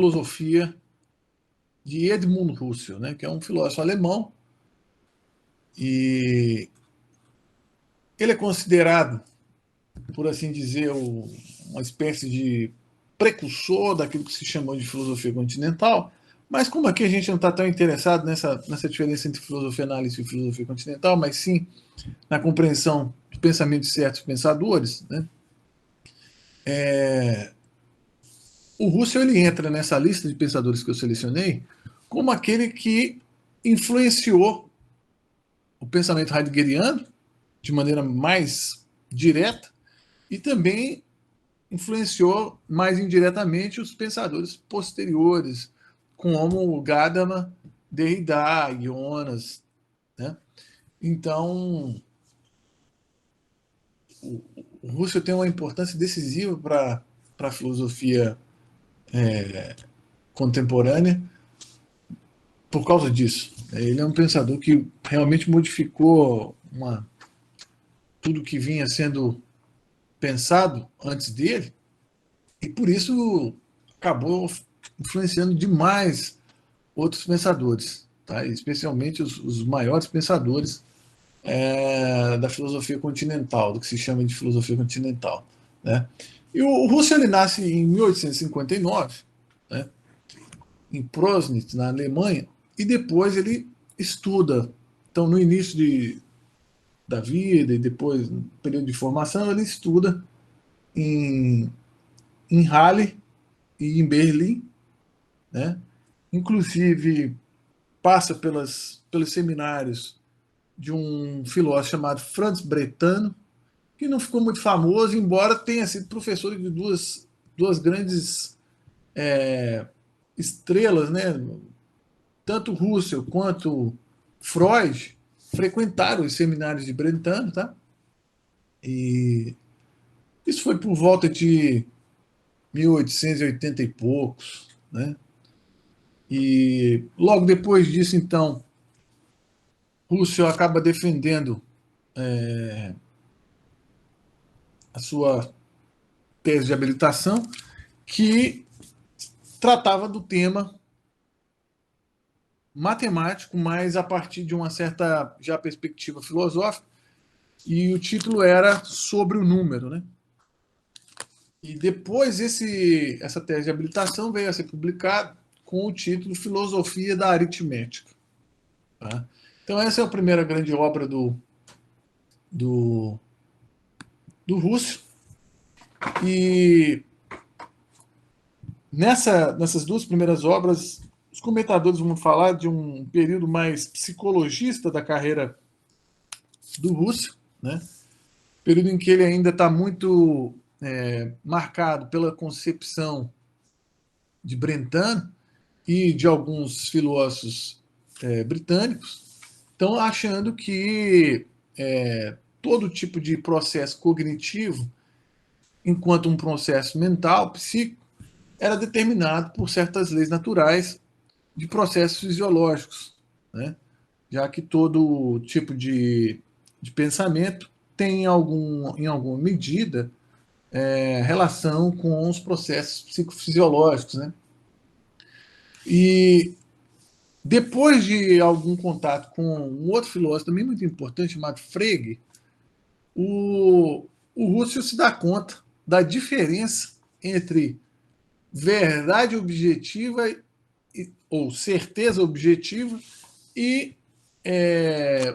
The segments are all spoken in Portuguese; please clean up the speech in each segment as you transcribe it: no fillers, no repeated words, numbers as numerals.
filosofia de Edmund Husserl, né, que é um filósofo alemão, e ele é considerado, por assim dizer, uma espécie de precursor daquilo que se chamou de filosofia continental, mas como aqui a gente não está tão interessado nessa diferença entre filosofia analítica e filosofia continental, mas sim na compreensão do pensamento de certos pensadores, né, o Husserl ele entra nessa lista de pensadores que eu selecionei como aquele que influenciou o pensamento heideggeriano de maneira mais direta e também influenciou mais indiretamente os pensadores posteriores, como Gadamer, Derrida, Jonas, né? Então, o Husserl tem uma importância decisiva para a filosofia contemporânea por causa disso. Ele é um pensador que realmente modificou tudo que vinha sendo pensado antes dele, e por isso acabou influenciando demais outros pensadores, tá? Especialmente os maiores pensadores da filosofia continental, do que se chama de filosofia continental, né? E o Husserl ele nasce em 1859, né, em Prosnitz, na Alemanha, e depois ele estuda. Então, no início da vida e depois, no período de formação, ele estuda em, em Halle e em Berlim, né? Inclusive passa pelos seminários de um filósofo chamado Franz Brentano, que não ficou muito famoso, embora tenha sido professor de duas grandes estrelas, né? Tanto Husserl quanto Freud frequentaram os seminários de Brentano, tá? E isso foi por volta de 1880 e oitenta e poucos, né? E logo depois disso, então, Husserl acaba defendendo a sua tese de habilitação, que tratava do tema matemático, mas a partir de uma certa já perspectiva filosófica, e o título era Sobre o Número, né? E depois essa tese de habilitação veio a ser publicada com o título Filosofia da Aritmética. Tá? Então essa é a primeira grande obra do, do Husserl. E nessas duas primeiras obras, os comentadores vão falar de um período mais psicologista da carreira do Husserl, né? Período em que ele ainda está muito marcado pela concepção de Brentano e de alguns filósofos britânicos, estão achando que todo tipo de processo cognitivo, enquanto um processo mental, psíquico, era determinado por certas leis naturais de processos fisiológicos, né? Já que todo tipo de pensamento tem em alguma medida relação com os processos psicofisiológicos, né? E depois de algum contato com um outro filósofo também muito importante, chamado Frege, o Husserl se dá conta da diferença entre verdade objetiva ou certeza objetiva e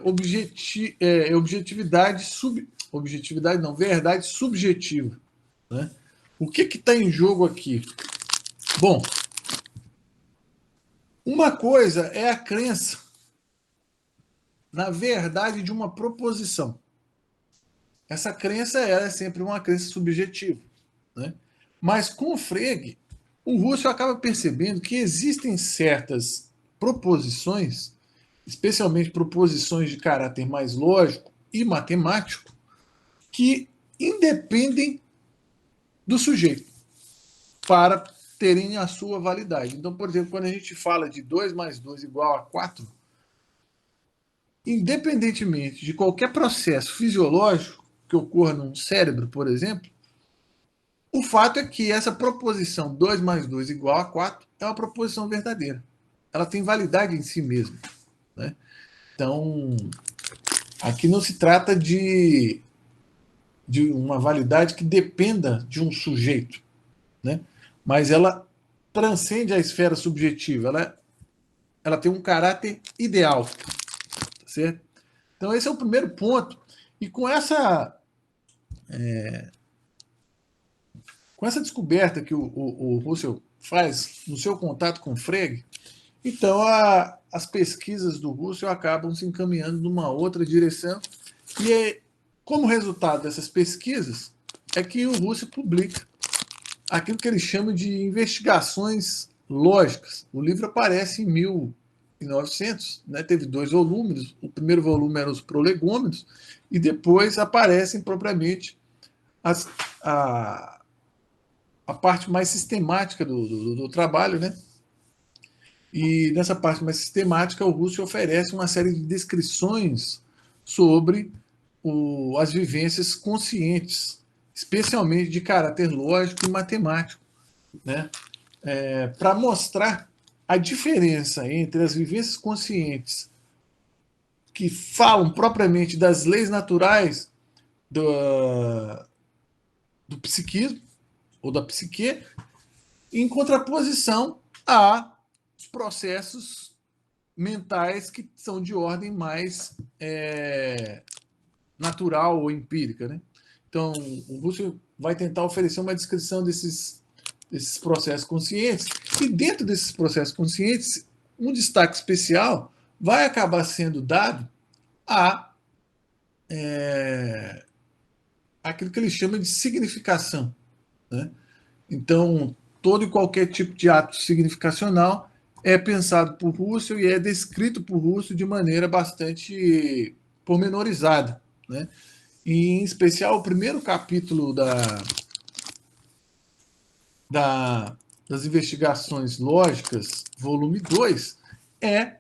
objetividade não, verdade subjetiva, né? O que está em jogo aqui? Bom, uma coisa é a crença na verdade de uma proposição. Essa crença é sempre uma crença subjetiva, né? Mas com o Frege, o Husserl acaba percebendo que existem certas proposições, especialmente proposições de caráter mais lógico e matemático, que independem do sujeito para terem a sua validade. Então, por exemplo, quando a gente fala de 2 mais 2 igual a 4, independentemente de qualquer processo fisiológico que ocorra num cérebro, por exemplo, O fato é que essa proposição 2 mais 2 igual a 4 é uma proposição verdadeira. Ela tem validade em si mesma, né? Então, aqui não se trata de uma validade que dependa de um sujeito, né? Mas ela transcende a esfera subjetiva, ela tem um caráter ideal, tá certo? Então, esse é o primeiro ponto. E com essa descoberta que o Russell faz no seu contato com Frege, então as pesquisas do Russell acabam se encaminhando numa outra direção. E como resultado dessas pesquisas é que o Russell publica aquilo que ele chama de investigações lógicas. O livro aparece em 1900, né? Teve 2 volumes. O primeiro volume era os prolegômenos, e depois aparecem propriamente as, a parte mais sistemática do trabalho, né? E nessa parte mais sistemática, o Russell oferece uma série de descrições sobre as vivências conscientes, especialmente de caráter lógico e matemático, né? Para mostrar a diferença entre as vivências conscientes que falam propriamente das leis naturais do psiquismo ou da psique, em contraposição a processos mentais que são de ordem mais natural ou empírica, né? Então, o Russell vai tentar oferecer uma descrição desses processos conscientes, e dentro desses processos conscientes, um destaque especial vai acabar sendo dado a aquilo que ele chama de significação, né? Então, todo e qualquer tipo de ato significacional é pensado por Russell e é descrito por Russell de maneira bastante pormenorizada, né? E, em especial, o primeiro capítulo das investigações lógicas, volume 2, é,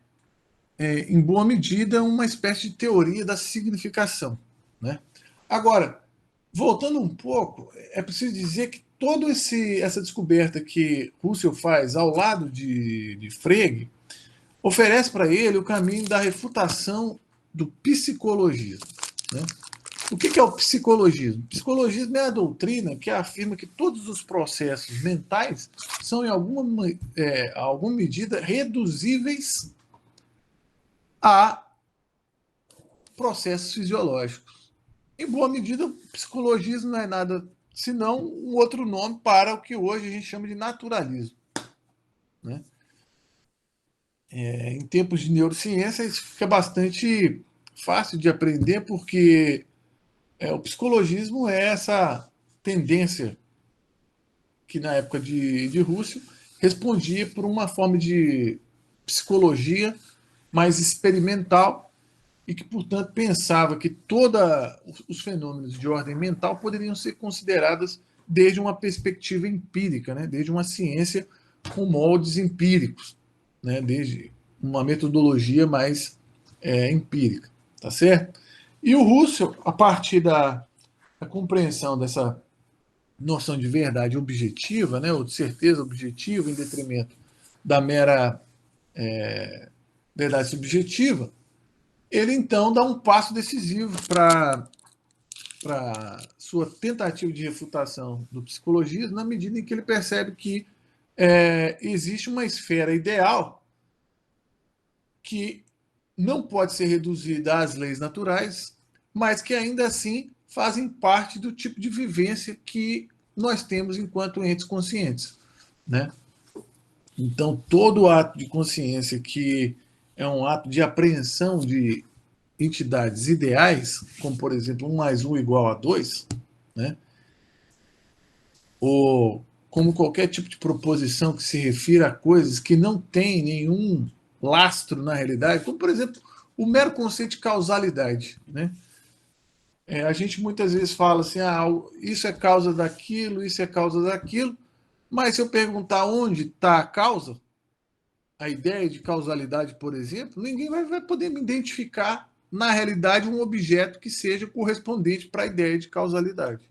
em boa medida, uma espécie de teoria da significação, né? Agora, voltando um pouco, é preciso dizer que toda essa descoberta que Russell faz ao lado de Frege oferece para ele o caminho da refutação do psicologismo, né? O que é o psicologismo? O psicologismo é a doutrina que afirma que todos os processos mentais são, em alguma medida, reduzíveis a processos fisiológicos. Em boa medida, o psicologismo não é nada senão um outro nome para o que hoje a gente chama de naturalismo, né? Em tempos de neurociência, isso fica bastante fácil de aprender, porque o psicologismo é essa tendência que, na época de Russell, respondia por uma forma de psicologia mais experimental e que, portanto, pensava que todos os fenômenos de ordem mental poderiam ser considerados desde uma perspectiva empírica, né? Desde uma ciência com moldes empíricos, né? Desde uma metodologia mais empírica, tá certo? E o Russell, a partir da compreensão dessa noção de verdade objetiva, né, ou de certeza objetiva, em detrimento da mera verdade subjetiva, ele então dá um passo decisivo para sua tentativa de refutação do psicologismo, na medida em que ele percebe que existe uma esfera ideal que não pode ser reduzida às leis naturais, mas que ainda assim fazem parte do tipo de vivência que nós temos enquanto entes conscientes, né? Então, todo ato de consciência que é um ato de apreensão de entidades ideais, como, por exemplo, 1 mais 1 igual a 2, né? Ou como qualquer tipo de proposição que se refira a coisas que não têm nenhum lastro na realidade, como, por exemplo, o mero conceito de causalidade, né? A gente muitas vezes fala assim, isso é causa daquilo, isso é causa daquilo, mas se eu perguntar onde está a causa, a ideia de causalidade, por exemplo, ninguém vai poder me identificar, na realidade, um objeto que seja correspondente para a ideia de causalidade.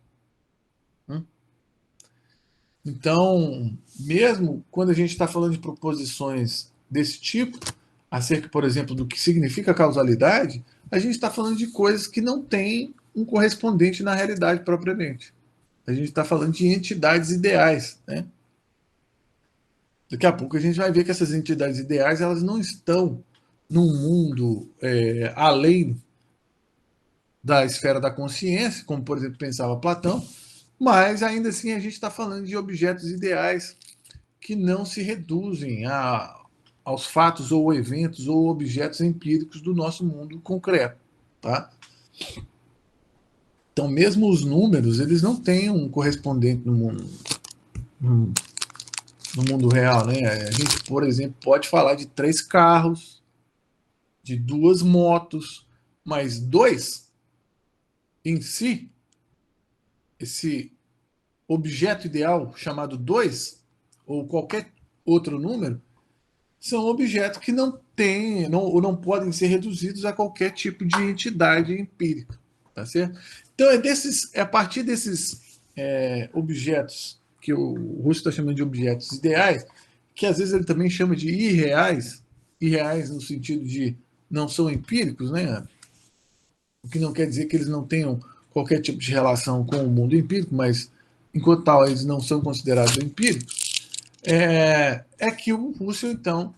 Então, mesmo quando a gente está falando de proposições desse tipo, acerca, por exemplo, do que significa causalidade, a gente está falando de coisas que não têm um correspondente na realidade propriamente. A gente está falando de entidades ideais, né? Daqui a pouco a gente vai ver que essas entidades ideais elas não estão num mundo além da esfera da consciência, como por exemplo pensava Platão, mas ainda assim a gente está falando de objetos ideais que não se reduzem aos fatos ou eventos ou objetos empíricos do nosso mundo concreto, tá? Então, mesmo os números, eles não têm um correspondente no mundo real, né? A gente, por exemplo, pode falar de 3 carros, de 2 motos, mas 2 em si, esse objeto ideal chamado 2 ou qualquer outro número, são objetos que não têm, não, ou não podem ser reduzidos a qualquer tipo de entidade empírica, tá certo? Então é a partir desses objetos que o Russo está chamando de objetos ideais, que às vezes ele também chama de irreais, irreais no sentido de não são empíricos, né? O que não quer dizer que eles não tenham qualquer tipo de relação com o mundo empírico, mas enquanto tal eles não são considerados empíricos, que o Russell, então,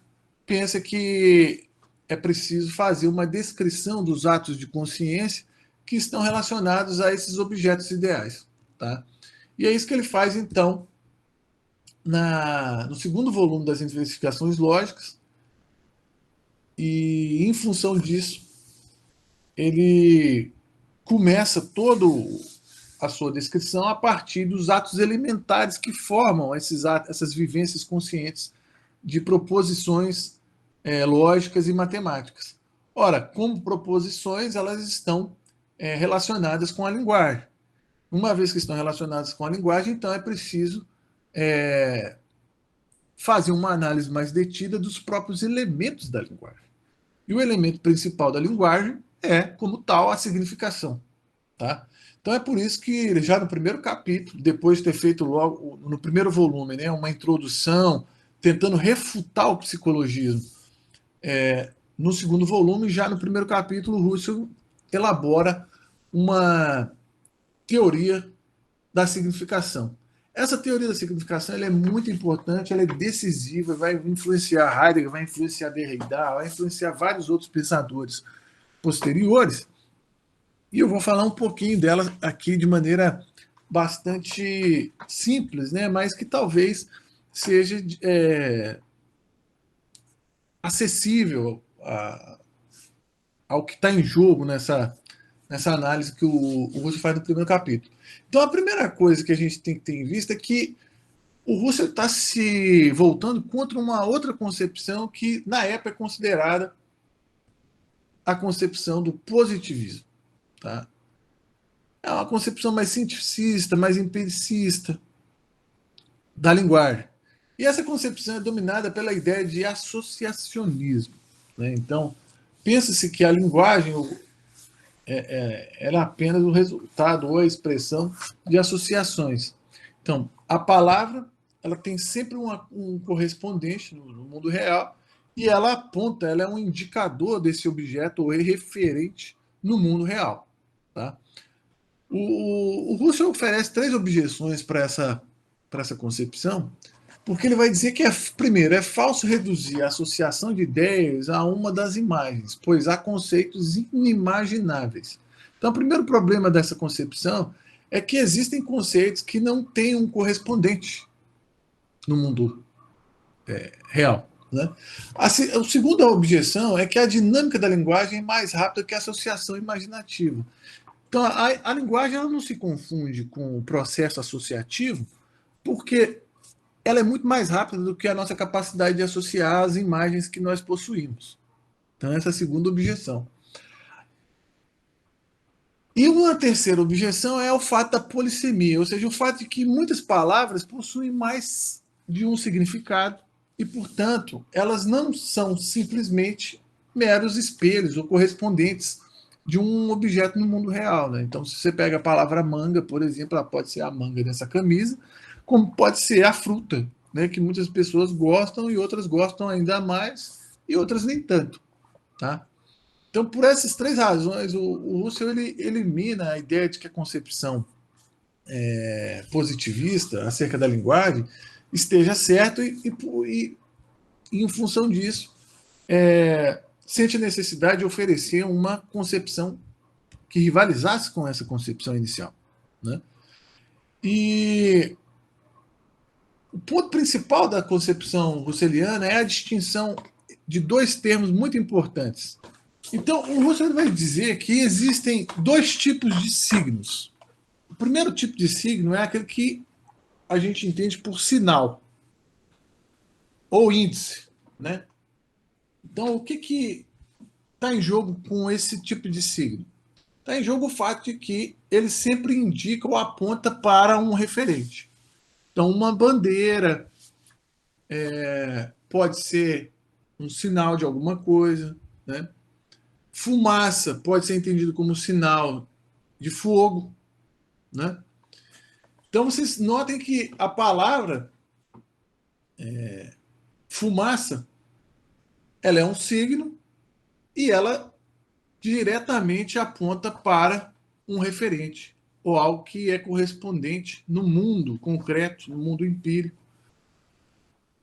pensa que é preciso fazer uma descrição dos atos de consciência que estão relacionados a esses objetos ideais. Tá? E é isso que ele faz, então, no segundo volume das investigações lógicas, e em função disso, ele começa todo a sua descrição a partir dos atos elementares que formam essas vivências conscientes de proposições lógicas e matemáticas. Ora, como proposições, elas estão relacionadas com a linguagem. Uma vez que estão relacionadas com a linguagem, então é preciso fazer uma análise mais detida dos próprios elementos da linguagem. E o elemento principal da linguagem é, como tal, a significação. Tá? Então é por isso que já no primeiro capítulo, depois de ter feito logo no primeiro volume, né, uma introdução, tentando refutar o psicologismo, no segundo volume, já no primeiro capítulo, Russell elabora uma teoria da significação. Essa teoria da significação ela é muito importante, ela é decisiva, vai influenciar Heidegger, vai influenciar Derrida, vai influenciar vários outros pensadores posteriores. E eu vou falar um pouquinho dela aqui de maneira bastante simples, né? Mas que talvez seja acessível ao que está em jogo nessa análise que o Russell faz no primeiro capítulo. Então, a primeira coisa que a gente tem que ter em vista é que o Russell está se voltando contra uma outra concepção que, na época, é considerada a concepção do positivismo. Tá? É uma concepção mais cientificista, mais empiricista da linguagem. E essa concepção é dominada pela ideia de associacionismo. Né? Então, pensa-se que a linguagem era apenas o resultado ou a expressão de associações. Então, a palavra ela tem sempre um correspondente no mundo real e ela aponta, ela é um indicador desse objeto ou referente no mundo real. Tá? O Russell oferece 3 objeções para essa concepção, porque ele vai dizer que, primeiro, é falso reduzir a associação de ideias a uma das imagens, pois há conceitos inimagináveis. Então, o primeiro problema dessa concepção é que existem conceitos que não têm um correspondente no mundo real. Né? A segunda objeção é que a dinâmica da linguagem é mais rápida que a associação imaginativa. Então, a linguagem ela não se confunde com o processo associativo, porque ela é muito mais rápida do que a nossa capacidade de associar as imagens que nós possuímos. Então, essa é a segunda objeção. E uma terceira objeção é o fato da polissemia, ou seja, o fato de que muitas palavras possuem mais de um significado e, portanto, elas não são simplesmente meros espelhos ou correspondentes de um objeto no mundo real. Né? Então, se você pega a palavra manga, por exemplo, ela pode ser a manga dessa camisa, como pode ser a fruta, né, que muitas pessoas gostam e outras gostam ainda mais e outras nem tanto. Tá? Então, por essas três razões, o Russell ele elimina a ideia de que a concepção positivista acerca da linguagem esteja certa e em função disso, sente a necessidade de oferecer uma concepção que rivalizasse com essa concepção inicial. Né? E o ponto principal da concepção russeliana é a distinção de dois termos muito importantes. Então, o Russell vai dizer que existem dois tipos de signos. O primeiro tipo de signo é aquele que a gente entende por sinal ou índice. Né? Então, o que está em jogo com esse tipo de signo? Está em jogo o fato de que ele sempre indica ou aponta para um referente. Então, uma bandeira pode ser um sinal de alguma coisa. Né? Fumaça pode ser entendido como sinal de fogo. Né? Então, vocês notem que a palavra fumaça ela é um signo e ela diretamente aponta para um referente ou algo que é correspondente no mundo concreto, no mundo empírico.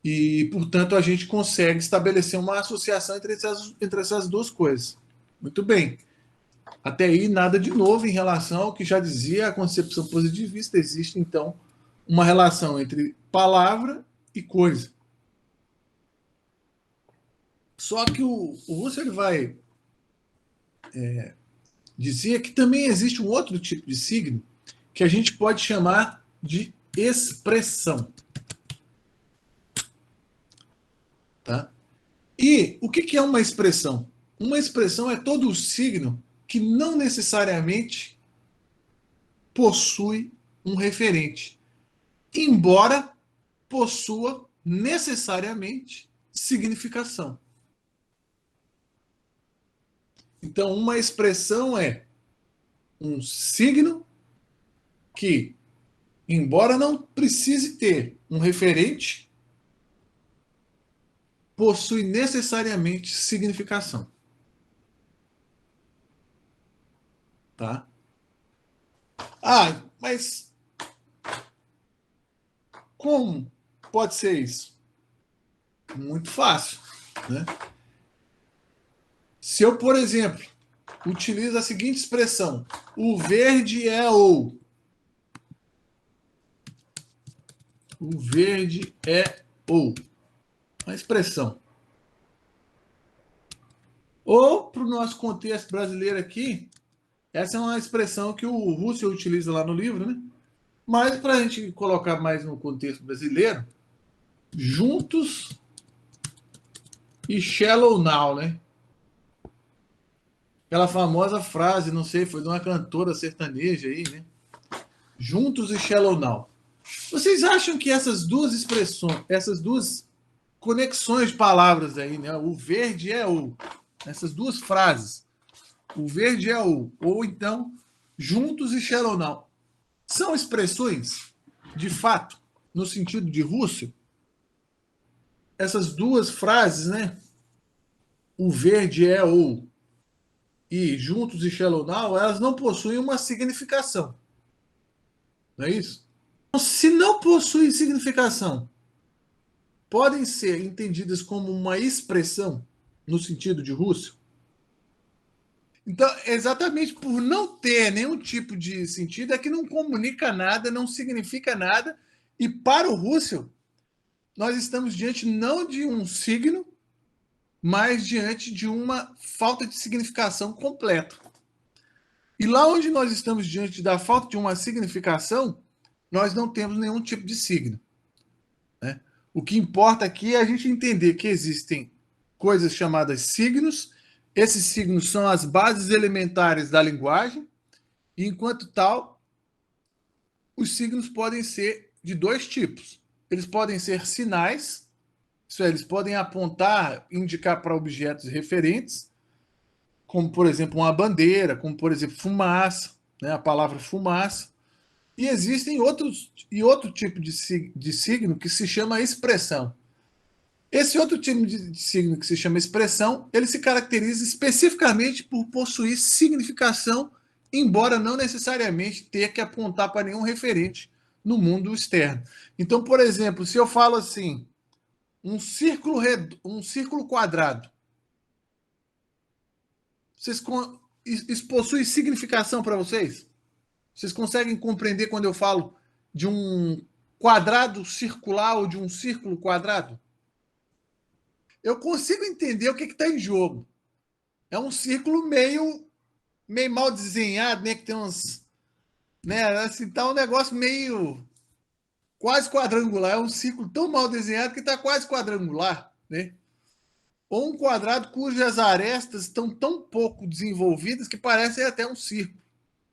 E, portanto, a gente consegue estabelecer uma associação entre essas duas coisas. Muito bem. Até aí, nada de novo em relação ao que já dizia a concepção positivista. Existe, então, uma relação entre palavra e coisa. Só que o Russell vai dizer que também existe um outro tipo de signo que a gente pode chamar de expressão. Tá? E o que é uma expressão? Uma expressão é todo o signo que não necessariamente possui um referente, embora possua necessariamente significação. Então, uma expressão é um signo que, embora não precise ter um referente, possui necessariamente significação. Tá? Ah, mas como pode ser isso? Muito fácil. Né? Se eu, por exemplo, utilizo a seguinte expressão: o verde é ou. O verde é ou. Uma expressão. Ou, para o nosso contexto brasileiro aqui, essa é uma expressão que o Russell utiliza lá no livro, né? Mas, para a gente colocar mais no contexto brasileiro, juntos e shallow now, né? Aquela famosa frase, não sei, foi de uma cantora sertaneja aí, né? Juntos e shallow now. Vocês acham que essas duas expressões, essas duas conexões de palavras aí, né? O verde é o. Essas duas frases. O verde é o. Ou então, juntos e shallow now. São expressões, de fato, no sentido de Russell? Essas duas frases, né? O verde é ou e juntos e shallow now, elas não possuem uma significação. Não é isso? Então, se não possuem significação, podem ser entendidas como uma expressão no sentido de Russell? Então, exatamente por não ter nenhum tipo de sentido, é que não comunica nada, não significa nada, e para o Russell, nós estamos diante não de um signo, mas diante de uma falta de significação completa. E lá onde nós estamos diante da falta de uma significação, nós não temos nenhum tipo de signo. Né? O que importa aqui é a gente entender que existem coisas chamadas signos. Esses signos são as bases elementares da linguagem, e enquanto tal, os signos podem ser de dois tipos. Eles podem ser sinais, isso é, eles podem apontar, indicar para objetos referentes, como, por exemplo, uma bandeira, como, por exemplo, fumaça, né, a palavra fumaça. E existem outro tipo de signo que se chama expressão. Esse outro tipo de signo que se chama expressão, ele se caracteriza especificamente por possuir significação, embora não necessariamente ter que apontar para nenhum referente no mundo externo. Então, por exemplo, se eu falo assim, um círculo quadrado, isso possui significação para vocês? Vocês conseguem compreender quando eu falo de um quadrado circular ou de um círculo quadrado? Eu consigo entender o que está em jogo. É um círculo meio mal desenhado, né? Que tem uns. Né, assim, tá um negócio meio quase quadrangular. É um círculo tão mal desenhado que está quase quadrangular, né? Ou um quadrado cujas arestas estão tão pouco desenvolvidas que parecem até um círculo.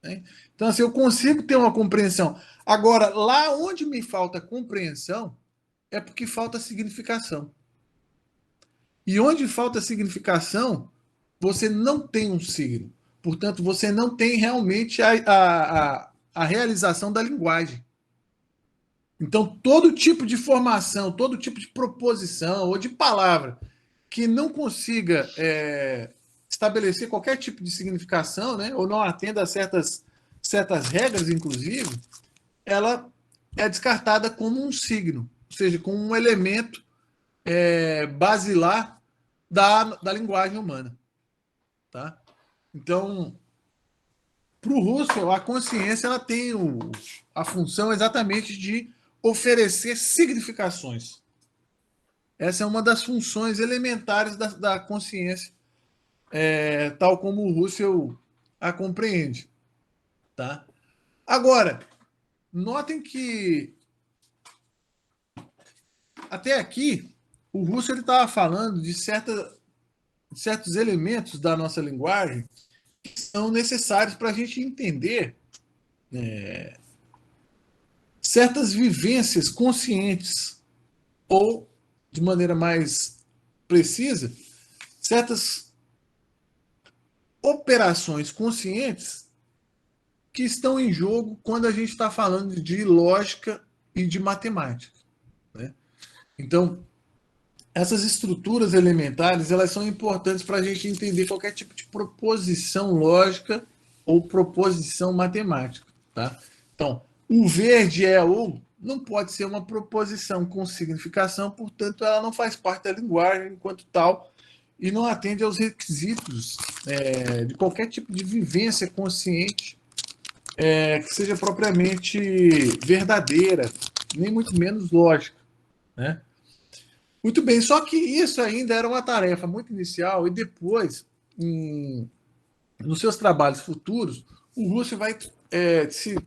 Né? Então, assim, eu consigo ter uma compreensão. Agora, lá onde me falta compreensão é porque falta significação. E onde falta significação, você não tem um signo. Portanto, você não tem realmente a realização da linguagem. Então, todo tipo de formação, todo tipo de proposição ou de palavra que não consiga estabelecer qualquer tipo de significação, né, ou não atenda a certas regras, inclusive, ela é descartada como um signo, ou seja, como um elemento basilar da linguagem humana. Tá? Então, para o Russell, a consciência ela tem a função exatamente de oferecer significações. Essa é uma das funções elementares da consciência, tal como o Russell a compreende. Tá? Agora, notem que até aqui o Russell estava falando de certos elementos da nossa linguagem que são necessários para a gente entender certas vivências conscientes ou, de maneira mais precisa, certas operações conscientes que estão em jogo quando a gente está falando de lógica e de matemática. Né? Então, essas estruturas elementares elas são importantes para a gente entender qualquer tipo de proposição lógica ou proposição matemática. Tá? Então, o verde é ou não pode ser uma proposição com significação, portanto, ela não faz parte da linguagem enquanto tal e não atende aos requisitos de qualquer tipo de vivência consciente que seja propriamente verdadeira, nem muito menos lógica. Né? Muito bem, só que isso ainda era uma tarefa muito inicial e depois, nos seus trabalhos futuros, o Russell vai se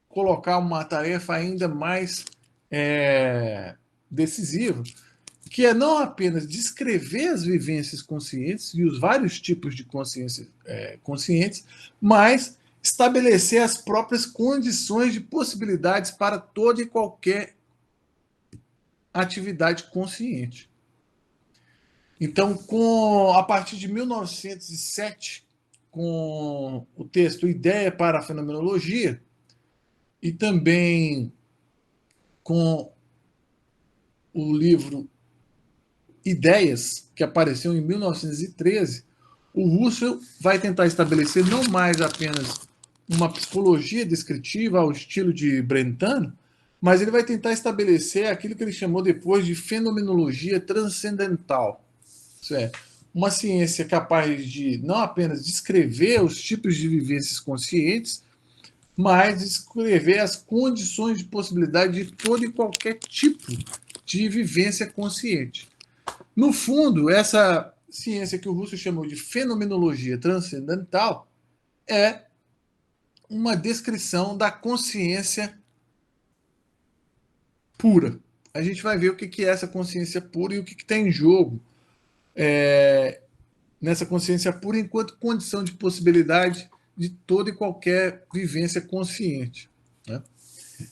colocar uma tarefa ainda mais decisiva, que é não apenas descrever as vivências conscientes e os vários tipos de consciência conscientes, mas estabelecer as próprias condições de possibilidades para toda e qualquer atividade consciente. Então, a partir de 1907, com o texto Ideia para a Fenomenologia, e também com o livro Ideias, que apareceu em 1913, o Russell vai tentar estabelecer não mais apenas uma psicologia descritiva ao estilo de Brentano, mas ele vai tentar estabelecer aquilo que ele chamou depois de fenomenologia transcendental. Isso é, uma ciência capaz de não apenas descrever os tipos de vivências conscientes, mas descrever as condições de possibilidade de todo e qualquer tipo de vivência consciente. No fundo, essa ciência que o Russell chamou de fenomenologia transcendental é uma descrição da consciência pura. A gente vai ver o que é essa consciência pura e o que está em jogo nessa consciência pura enquanto condição de possibilidade de toda e qualquer vivência consciente. Né?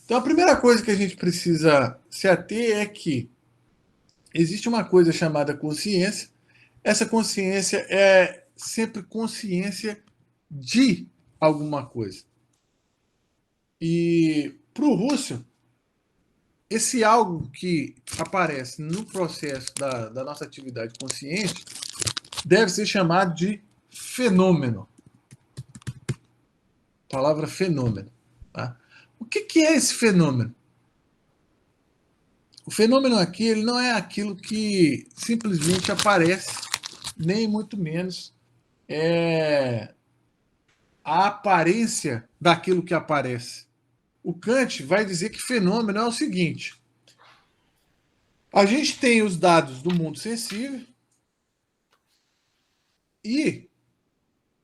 Então, a primeira coisa que a gente precisa se ater é que existe uma coisa chamada consciência. Essa consciência é sempre consciência de alguma coisa. E para o Russell, esse algo que aparece no processo da nossa atividade consciente deve ser chamado de fenômeno. Palavra fenômeno. Tá? O que é esse fenômeno? O fenômeno aqui ele não é aquilo que simplesmente aparece, nem muito menos é a aparência daquilo que aparece. O Kant vai dizer que fenômeno é o seguinte: a gente tem os dados do mundo sensível e,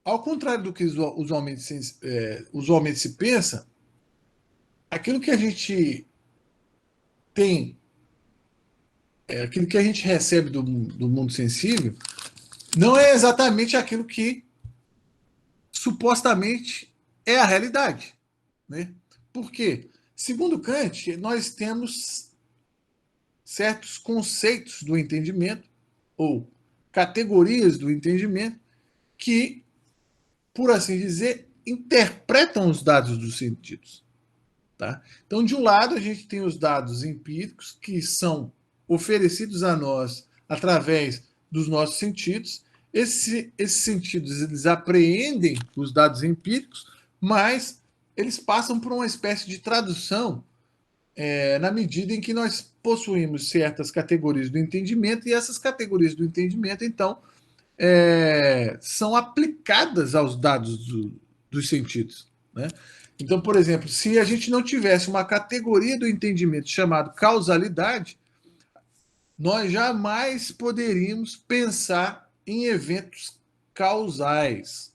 ao contrário do que usualmente se pensa, aquilo que a gente tem, aquilo que a gente recebe do mundo sensível, não é exatamente aquilo que supostamente é a realidade. Né? Por quê? Segundo Kant, nós temos certos conceitos do entendimento, ou categorias do entendimento, que, por assim dizer, interpretam os dados dos sentidos. Tá? Então, de um lado, a gente tem os dados empíricos, que são oferecidos a nós através dos nossos sentidos. Esses sentidos eles apreendem os dados empíricos, mas eles passam por uma espécie de tradução na medida em que nós possuímos certas categorias do entendimento, e essas categorias do entendimento, então, são aplicadas aos dados dos sentidos. Né? Então, por exemplo, se a gente não tivesse uma categoria do entendimento chamada causalidade, nós jamais poderíamos pensar em eventos causais.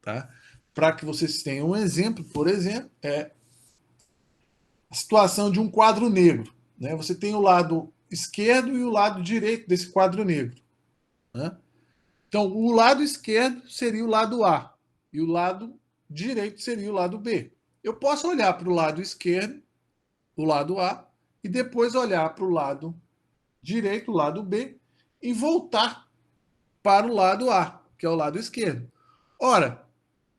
Tá? Para que vocês tenham um exemplo, por exemplo, é a situação de um quadro negro. Né? Você tem o lado esquerdo e o lado direito desse quadro negro. Né? Então, o lado esquerdo seria o lado A e o lado direito seria o lado B. Eu posso olhar para o lado esquerdo, o lado A, e depois olhar para o lado direito, o lado B, e voltar para o lado A, que é o lado esquerdo. Ora,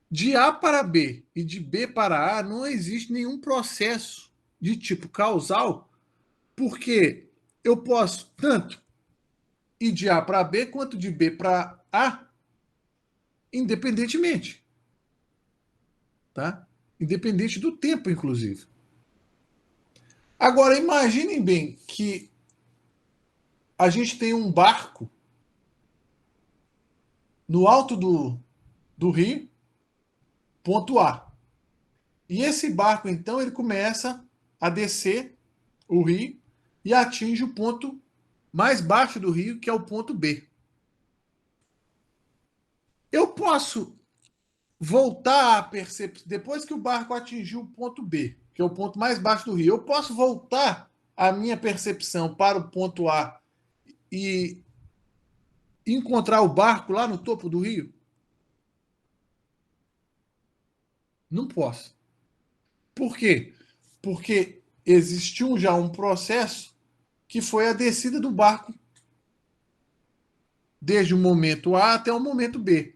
de A para B e de B para A não existe nenhum processo de tipo causal, porque eu posso tanto ir de A para B quanto de B para A independentemente. Tá? Independente do tempo, inclusive. Agora, imaginem bem que a gente tem um barco no alto do rio, ponto A. E esse barco, então, ele começa a descer o rio e atinge o ponto mais baixo do rio, que é o ponto B. Eu posso voltar a perceber, depois que o barco atingiu o ponto B, que é o ponto mais baixo do rio, eu posso voltar a minha percepção para o ponto A e encontrar o barco lá no topo do rio? Não posso. Por quê? Porque existiu já um processo que foi a descida do barco desde o momento A até o momento B.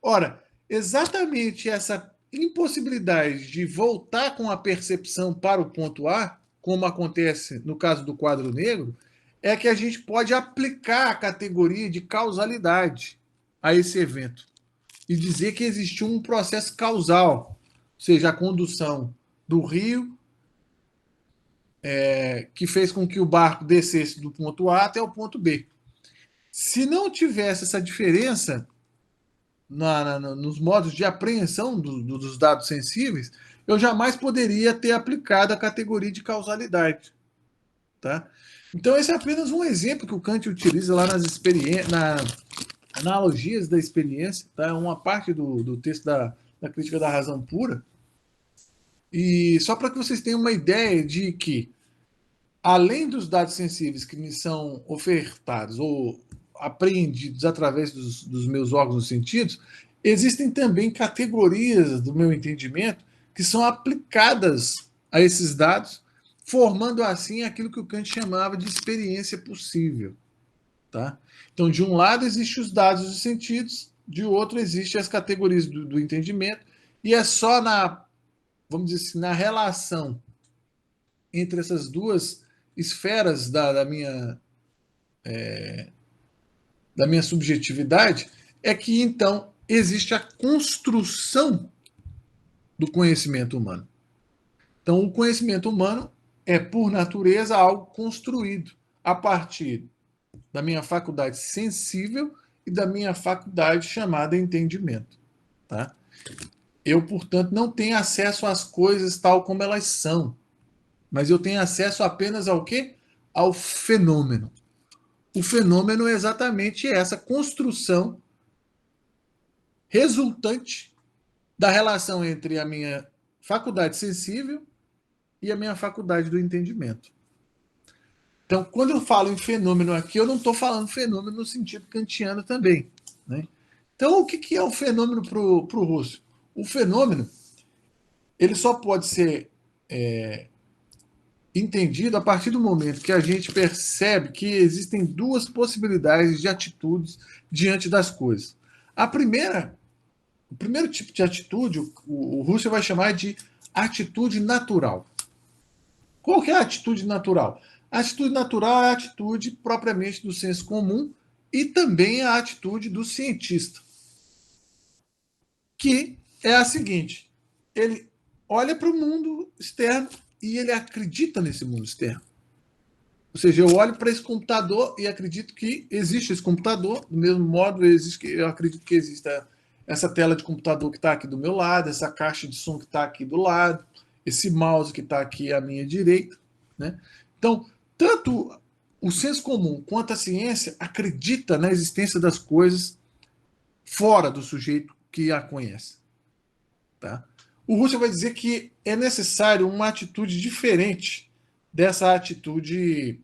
Ora, exatamente essa impossibilidade de voltar com a percepção para o ponto A, como acontece no caso do quadro negro, é que a gente pode aplicar a categoria de causalidade a esse evento e dizer que existiu um processo causal, ou seja, a condução do rio, que fez com que o barco descesse do ponto A até o ponto B. Se não tivesse essa diferença nos modos de apreensão dos dados sensíveis, eu jamais poderia ter aplicado a categoria de causalidade. Tá? Então, esse é apenas um exemplo que o Kant utiliza lá nas analogias da experiência, tá? Uma parte do texto da crítica da razão pura. E só para que vocês tenham uma ideia de que, além dos dados sensíveis que me são ofertados ou apreendidos através dos meus órgãos dos sentidos, existem também categorias do meu entendimento que são aplicadas a esses dados, formando assim aquilo que o Kant chamava de experiência possível. Tá? Então, de um lado existem os dados dos sentidos, de outro existem as categorias do entendimento, e é só vamos dizer assim, na relação entre essas duas esferas da minha subjetividade, é que então existe a construção do conhecimento humano. Então, o conhecimento humano é, por natureza, algo construído a partir da minha faculdade sensível e da minha faculdade chamada entendimento. Tá? Eu, portanto, não tenho acesso às coisas tal como elas são, mas eu tenho acesso apenas ao quê? Ao fenômeno. O fenômeno é exatamente essa construção resultante da relação entre a minha faculdade sensível e a minha faculdade do entendimento. Então, quando eu falo em fenômeno aqui, eu não estou falando fenômeno no sentido kantiano também. Né? Então, o que é o fenômeno para o Russell? O fenômeno ele só pode ser entendido a partir do momento que a gente percebe que existem duas possibilidades de atitudes diante das coisas. O primeiro tipo de atitude, o Russell vai chamar de atitude natural. Qual que é a atitude natural? A atitude natural é a atitude propriamente do senso comum e também a atitude do cientista, que é a seguinte: ele olha para o mundo externo e ele acredita nesse mundo externo. Ou seja, eu olho para esse computador e acredito que existe esse computador, do mesmo modo eu acredito que exista essa tela de computador que está aqui do meu lado, essa caixa de som que está aqui do lado, esse mouse que está aqui à minha direita. Né? Então, tanto o senso comum quanto a ciência acredita na existência das coisas fora do sujeito que a conhece. Tá? O Russell vai dizer que é necessário uma atitude diferente dessa atitude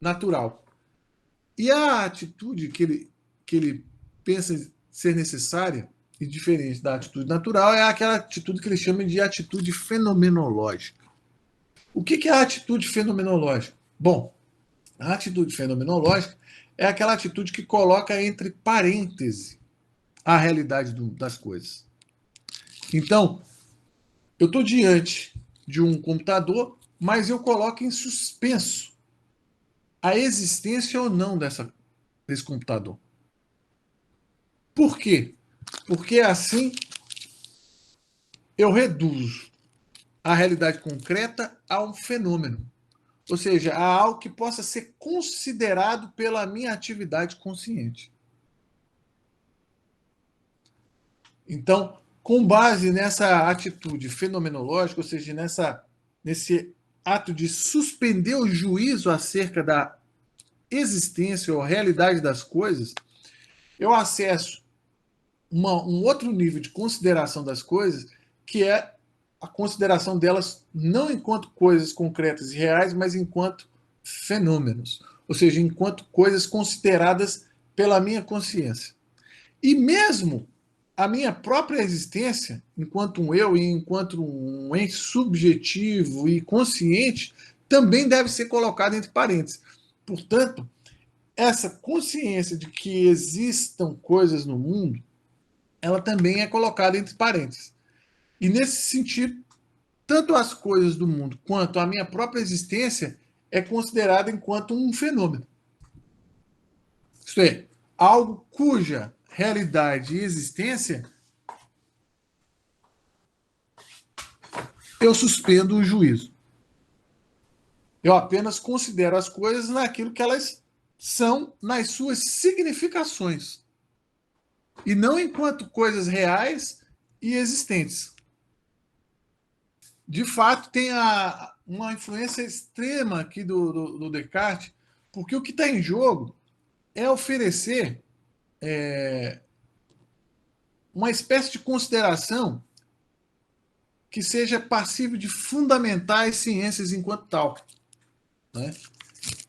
natural. E a atitude que ele pensa ser necessária e diferente da atitude natural é aquela atitude que ele chama de atitude fenomenológica. O que é a atitude fenomenológica? Bom, a atitude fenomenológica é aquela atitude que coloca entre parênteses a realidade das coisas. Então, eu estou diante de um computador, mas eu coloco em suspenso a existência ou não desse computador. Por quê? Porque assim eu reduzo a realidade concreta a um fenômeno. Ou seja, a algo que possa ser considerado pela minha atividade consciente. Então, com base nessa atitude fenomenológica, ou seja, nesse ato de suspender o juízo acerca da existência ou realidade das coisas, eu acesso um outro nível de consideração das coisas, que é a consideração delas não enquanto coisas concretas e reais, mas enquanto fenômenos, ou seja, enquanto coisas consideradas pela minha consciência. E mesmo a minha própria existência, enquanto um eu e enquanto um ente subjetivo e consciente, também deve ser colocada entre parênteses. Portanto, essa consciência de que existam coisas no mundo, ela também é colocada entre parênteses. E nesse sentido, tanto as coisas do mundo quanto a minha própria existência é considerada enquanto um fenômeno. Isto é, algo cuja realidade e existência eu suspendo o juízo. Eu apenas considero as coisas naquilo que elas são nas suas significações. E não enquanto coisas reais e existentes. De fato, tem uma influência extrema aqui do Descartes, porque o que está em jogo é oferecer uma espécie de consideração que seja passível de fundamentar as ciências enquanto tal. Né?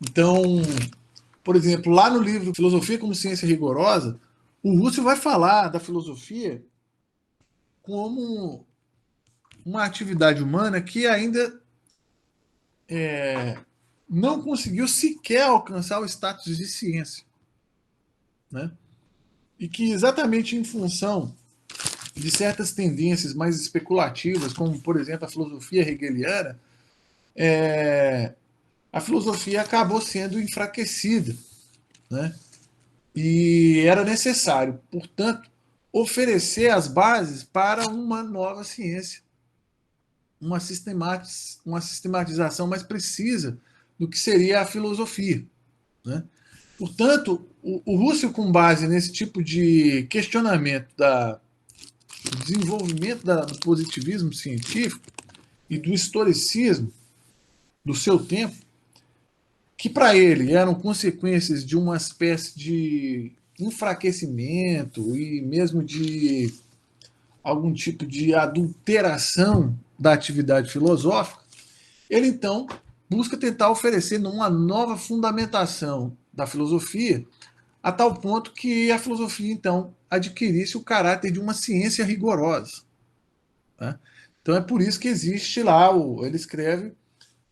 Então, por exemplo, lá no livro Filosofia como Ciência Rigorosa, o Russell vai falar da filosofia como uma atividade humana que ainda não conseguiu sequer alcançar o status de ciência. Né? E que exatamente em função de certas tendências mais especulativas, como, por exemplo, a filosofia hegeliana, a filosofia acabou sendo enfraquecida, né? E era necessário, portanto, oferecer as bases para uma nova ciência, uma sistematização mais precisa do que seria a filosofia, né? Portanto, o Russell, com base nesse tipo de questionamento do desenvolvimento do positivismo científico e do historicismo do seu tempo, que para ele eram consequências de uma espécie de enfraquecimento e mesmo de algum tipo de adulteração da atividade filosófica, ele então busca tentar oferecer uma nova fundamentação da filosofia, a tal ponto que a filosofia então adquirisse o caráter de uma ciência rigorosa. Né? Então é por isso que existe lá, ele escreve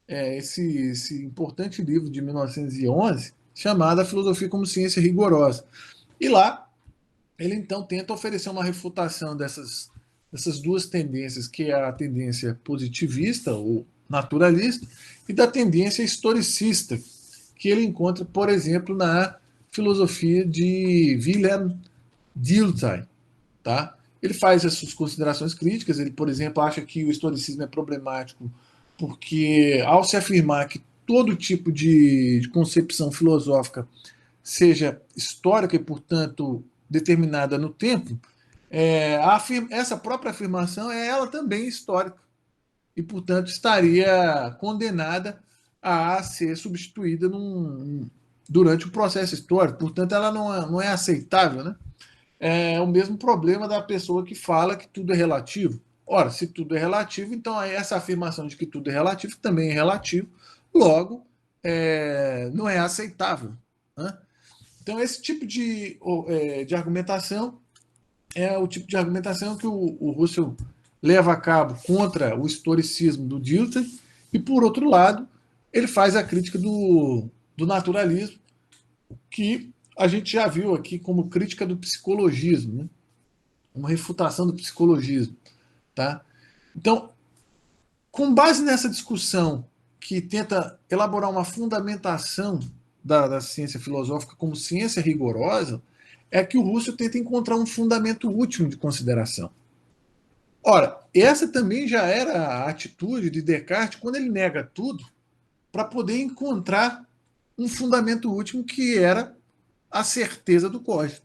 esse importante livro de 1911, chamado A Filosofia como Ciência Rigorosa. E lá ele então tenta oferecer uma refutação dessas duas tendências, que é a tendência positivista ou naturalista e da tendência historicista, que ele encontra, por exemplo, na filosofia de Wilhelm Dilthey. Tá? Ele faz as suas considerações críticas, ele, por exemplo, acha que o historicismo é problemático porque, ao se afirmar que todo tipo de concepção filosófica seja histórica e, portanto, determinada no tempo, essa própria afirmação é ela também histórica e, portanto, estaria condenada a ser substituída durante o processo histórico. Portanto, ela não é aceitável, né? É o mesmo problema da pessoa que fala que tudo é relativo. Ora, se tudo é relativo, então essa afirmação de que tudo é relativo também é relativo, logo não é aceitável. Né? Então, esse tipo de argumentação é o tipo de argumentação que o Russell leva a cabo contra o historicismo do Dilthey, e, por outro lado, ele faz a crítica do naturalismo, que a gente já viu aqui como crítica do psicologismo, né? Uma refutação do psicologismo. Tá? Então, com base nessa discussão que tenta elaborar uma fundamentação da ciência filosófica como ciência rigorosa, é que o Russell tenta encontrar um fundamento último de consideração. Ora, essa também já era a atitude de Descartes quando ele nega tudo para poder encontrar um fundamento último que era a certeza do código.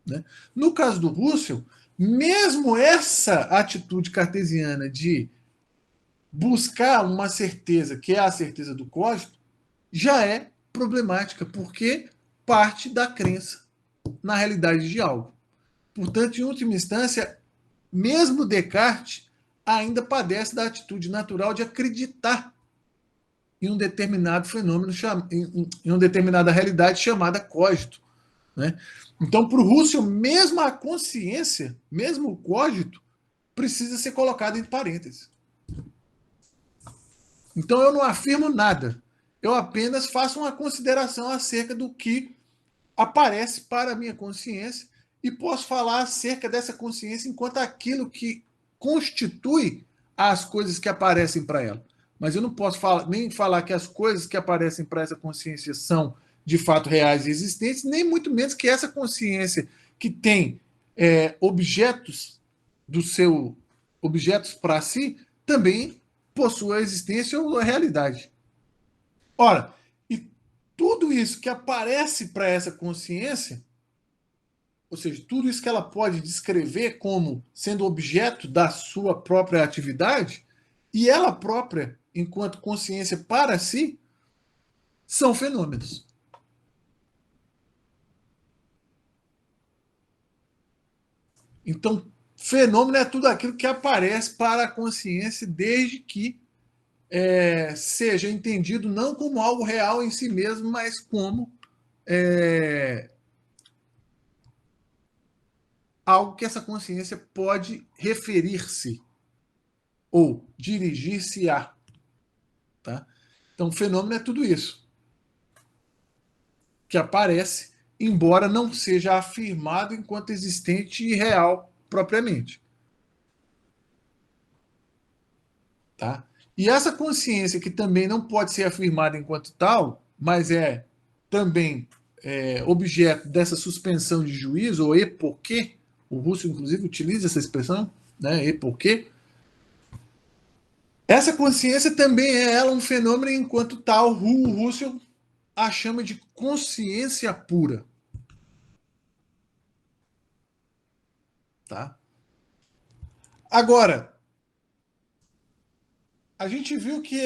Né? No caso do Russell, mesmo essa atitude cartesiana de buscar uma certeza, que é a certeza do código, já é problemática, porque parte da crença na realidade de algo. Portanto, em última instância, mesmo Descartes ainda padece da atitude natural de acreditar em um determinado fenômeno, em uma determinada realidade chamada cógito. Né? Então, para o Russell, mesmo a consciência, mesmo o cógito, precisa ser colocado em parênteses. Então, eu não afirmo nada. Eu apenas faço uma consideração acerca do que aparece para a minha consciência e posso falar acerca dessa consciência enquanto aquilo que constitui as coisas que aparecem para ela. Mas eu não posso nem falar que as coisas que aparecem para essa consciência são de fato reais e existentes, nem muito menos que essa consciência que tem objetos do seu objetos para si também possua existência ou realidade. Ora, e tudo isso que aparece para essa consciência, ou seja, tudo isso que ela pode descrever como sendo objeto da sua própria atividade, e ela própria, enquanto consciência para si, são fenômenos. Então, fenômeno é tudo aquilo que aparece para a consciência, desde que seja entendido não como algo real em si mesmo, mas como algo que essa consciência pode referir-se ou dirigir-se a. Tá? Então, fenômeno é tudo isso que aparece, embora não seja afirmado enquanto existente e real propriamente. Tá? E essa consciência, que também não pode ser afirmada enquanto tal, mas é também objeto dessa suspensão de juízo, ou epoquê, o Russell, inclusive, utiliza essa expressão, né, epoquê. Essa consciência também é ela um fenômeno enquanto tal, o Russell a chama de consciência pura. Tá? Agora, a gente viu que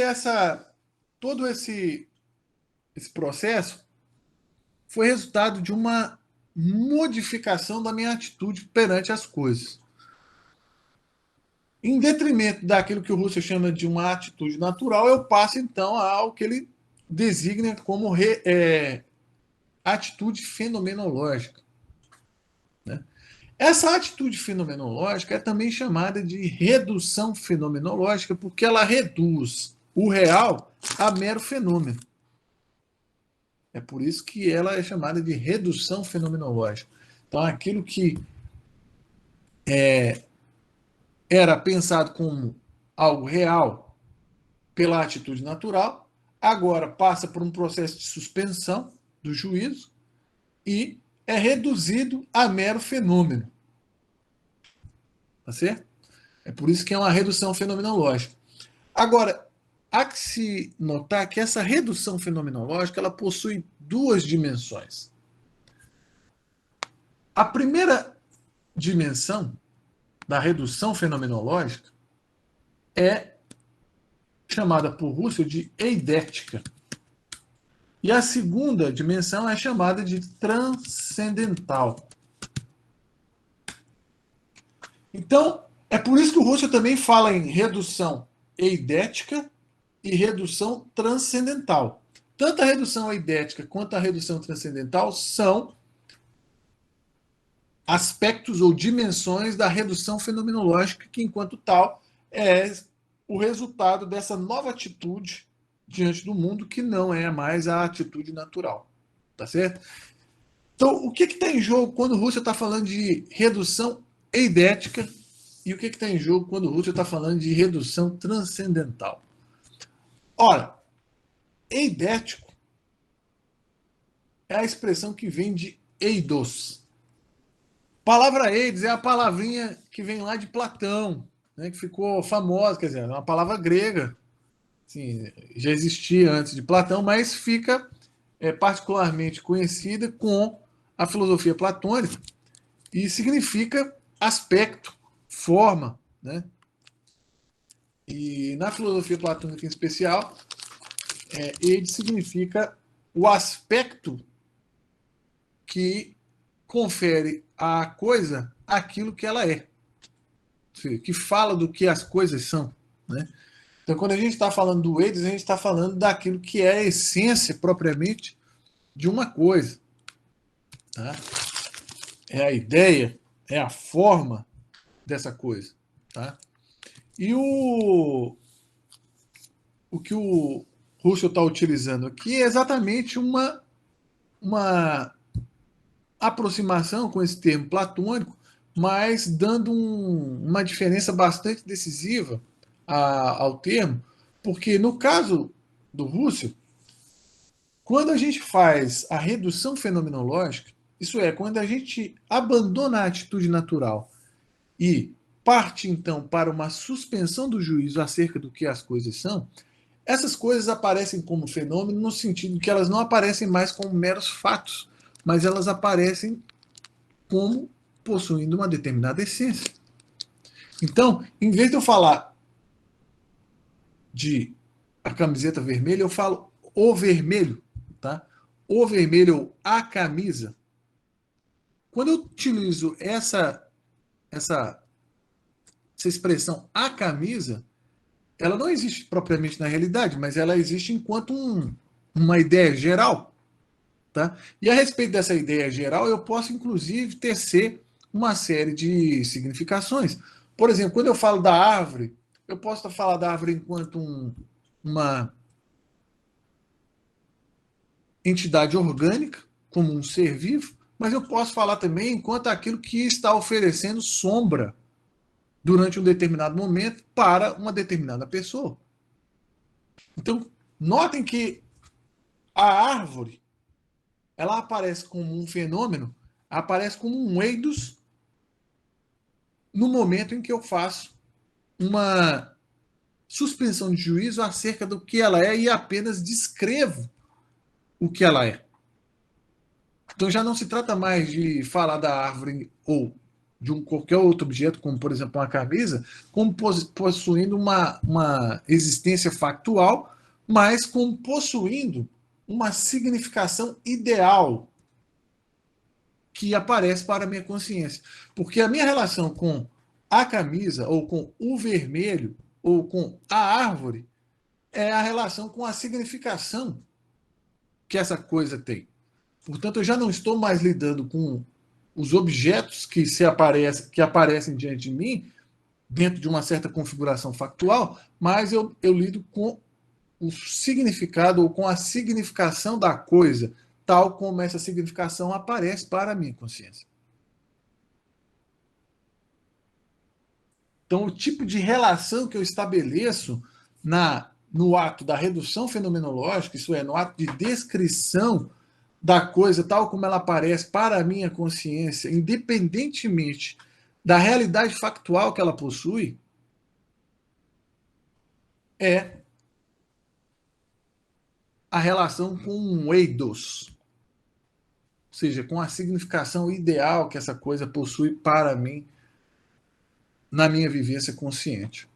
todo esse processo foi resultado de uma modificação da minha atitude perante as coisas. Em detrimento daquilo que o Russell chama de uma atitude natural, eu passo então ao que ele designa como atitude fenomenológica. Né? Essa atitude fenomenológica é também chamada de redução fenomenológica, porque ela reduz o real a mero fenômeno. É por isso que ela é chamada de redução fenomenológica. Então, aquilo que era pensado como algo real pela atitude natural, agora passa por um processo de suspensão do juízo e é reduzido a mero fenômeno. Tá certo? É por isso que é uma redução fenomenológica. Agora, há que se notar que essa redução fenomenológica ela possui duas dimensões. A primeira dimensão da redução fenomenológica é chamada por Russell de eidética. E a segunda dimensão é chamada de transcendental. Então, é por isso que o Russell também fala em redução eidética e redução transcendental. Tanto a redução eidética quanto a redução transcendental são aspectos ou dimensões da redução fenomenológica, que, enquanto tal, é o resultado dessa nova atitude diante do mundo, que não é mais a atitude natural. Tá certo? Então, o que está em jogo quando o Russell está falando de redução eidética e o que está em jogo quando o Russell está falando de redução transcendental? Ora, eidético é a expressão que vem de eidos. Palavra eidos é a palavrinha que vem lá de Platão, né, que ficou famosa, quer dizer, é uma palavra grega, assim, já existia antes de Platão, mas fica particularmente conhecida com a filosofia platônica e significa aspecto, forma, né? E na filosofia platônica em especial, ele significa o aspecto que confere à coisa aquilo que ela é, que fala do que as coisas são, né? Então, quando a gente está falando do eidos, a gente está falando daquilo que é a essência propriamente de uma coisa, tá? É a ideia, é a forma dessa coisa, tá? E o que o Russell está utilizando aqui é exatamente uma aproximação com esse termo platônico, mas dando uma diferença bastante decisiva ao termo, porque no caso do Russell, quando a gente faz a redução fenomenológica, isso é, quando a gente abandona a atitude natural e parte então para uma suspensão do juízo acerca do que as coisas são, essas coisas aparecem como fenômeno no sentido que elas não aparecem mais como meros fatos, mas elas aparecem como possuindo uma determinada essência. Então, em vez de eu falar de a camiseta vermelha, eu falo o vermelho, tá? O vermelho ou a camisa. Quando eu utilizo essa expressão a camisa, ela não existe propriamente na realidade, mas ela existe enquanto uma ideia geral. Tá? E a respeito dessa ideia geral, eu posso inclusive tecer uma série de significações. Por exemplo, quando eu falo da árvore, eu posso falar da árvore enquanto uma entidade orgânica, como um ser vivo, mas eu posso falar também enquanto aquilo que está oferecendo sombra durante um determinado momento para uma determinada pessoa. Então, notem que a árvore, ela aparece como um fenômeno, aparece como um eidos no momento em que eu faço uma suspensão de juízo acerca do que ela é e apenas descrevo o que ela é. Então já não se trata mais de falar da árvore ou de qualquer outro objeto, como por exemplo uma camisa, como possuindo uma existência factual, mas como possuindo uma significação ideal que aparece para a minha consciência. Porque a minha relação com a camisa, ou com o vermelho, ou com a árvore, é a relação com a significação que essa coisa tem. Portanto, eu já não estou mais lidando com os objetos que aparecem diante de mim, dentro de uma certa configuração factual, mas eu lido com o significado ou com a significação da coisa, tal como essa significação aparece para a minha consciência. Então, o tipo de relação que eu estabeleço no ato da redução fenomenológica, isso é, no ato de descrição da coisa tal como ela aparece para a minha consciência, independentemente da realidade factual que ela possui, é a relação com um eidos, ou seja, com a significação ideal que essa coisa possui para mim na minha vivência consciente.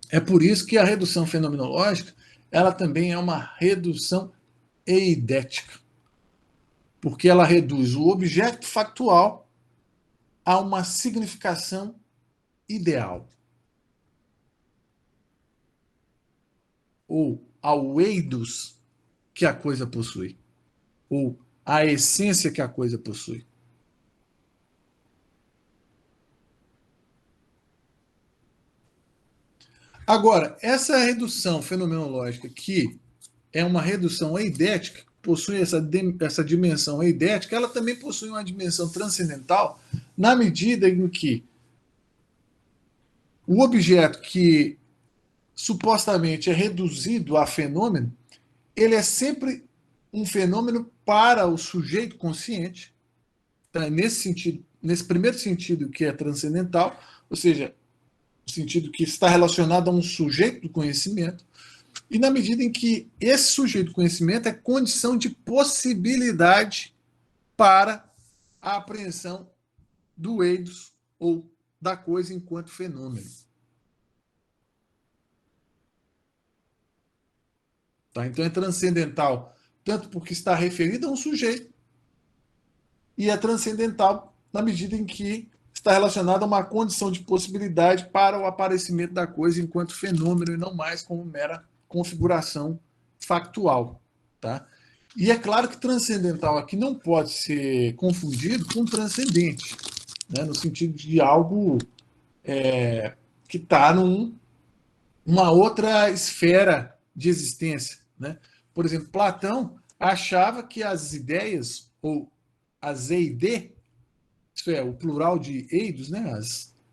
É por isso que a redução fenomenológica, ela também é uma redução eidética, porque ela reduz o objeto factual a uma significação ideal, ou ao eidos que a coisa possui, ou a essência que a coisa possui. Agora, essa redução fenomenológica, que é uma redução eidética, possui essa dimensão eidética, ela também possui uma dimensão transcendental, na medida em que o objeto que supostamente é reduzido a fenômeno, ele é sempre um fenômeno para o sujeito consciente, tá? Nesse sentido, nesse primeiro sentido que é transcendental, ou seja, o sentido que está relacionado a um sujeito do conhecimento, e na medida em que esse sujeito do conhecimento é condição de possibilidade para a apreensão do eidos ou da coisa enquanto fenômeno. Tá? Então é transcendental, tanto porque está referido a um sujeito, e é transcendental na medida em que está relacionado a uma condição de possibilidade para o aparecimento da coisa enquanto fenômeno e não mais como mera configuração factual. Tá? E é claro que transcendental aqui não pode ser confundido com transcendente, né? No sentido de algo que está numa outra esfera de existência. Né? Por exemplo, Platão achava que as ideias, ou as EID, isso é, o plural de eidos, né?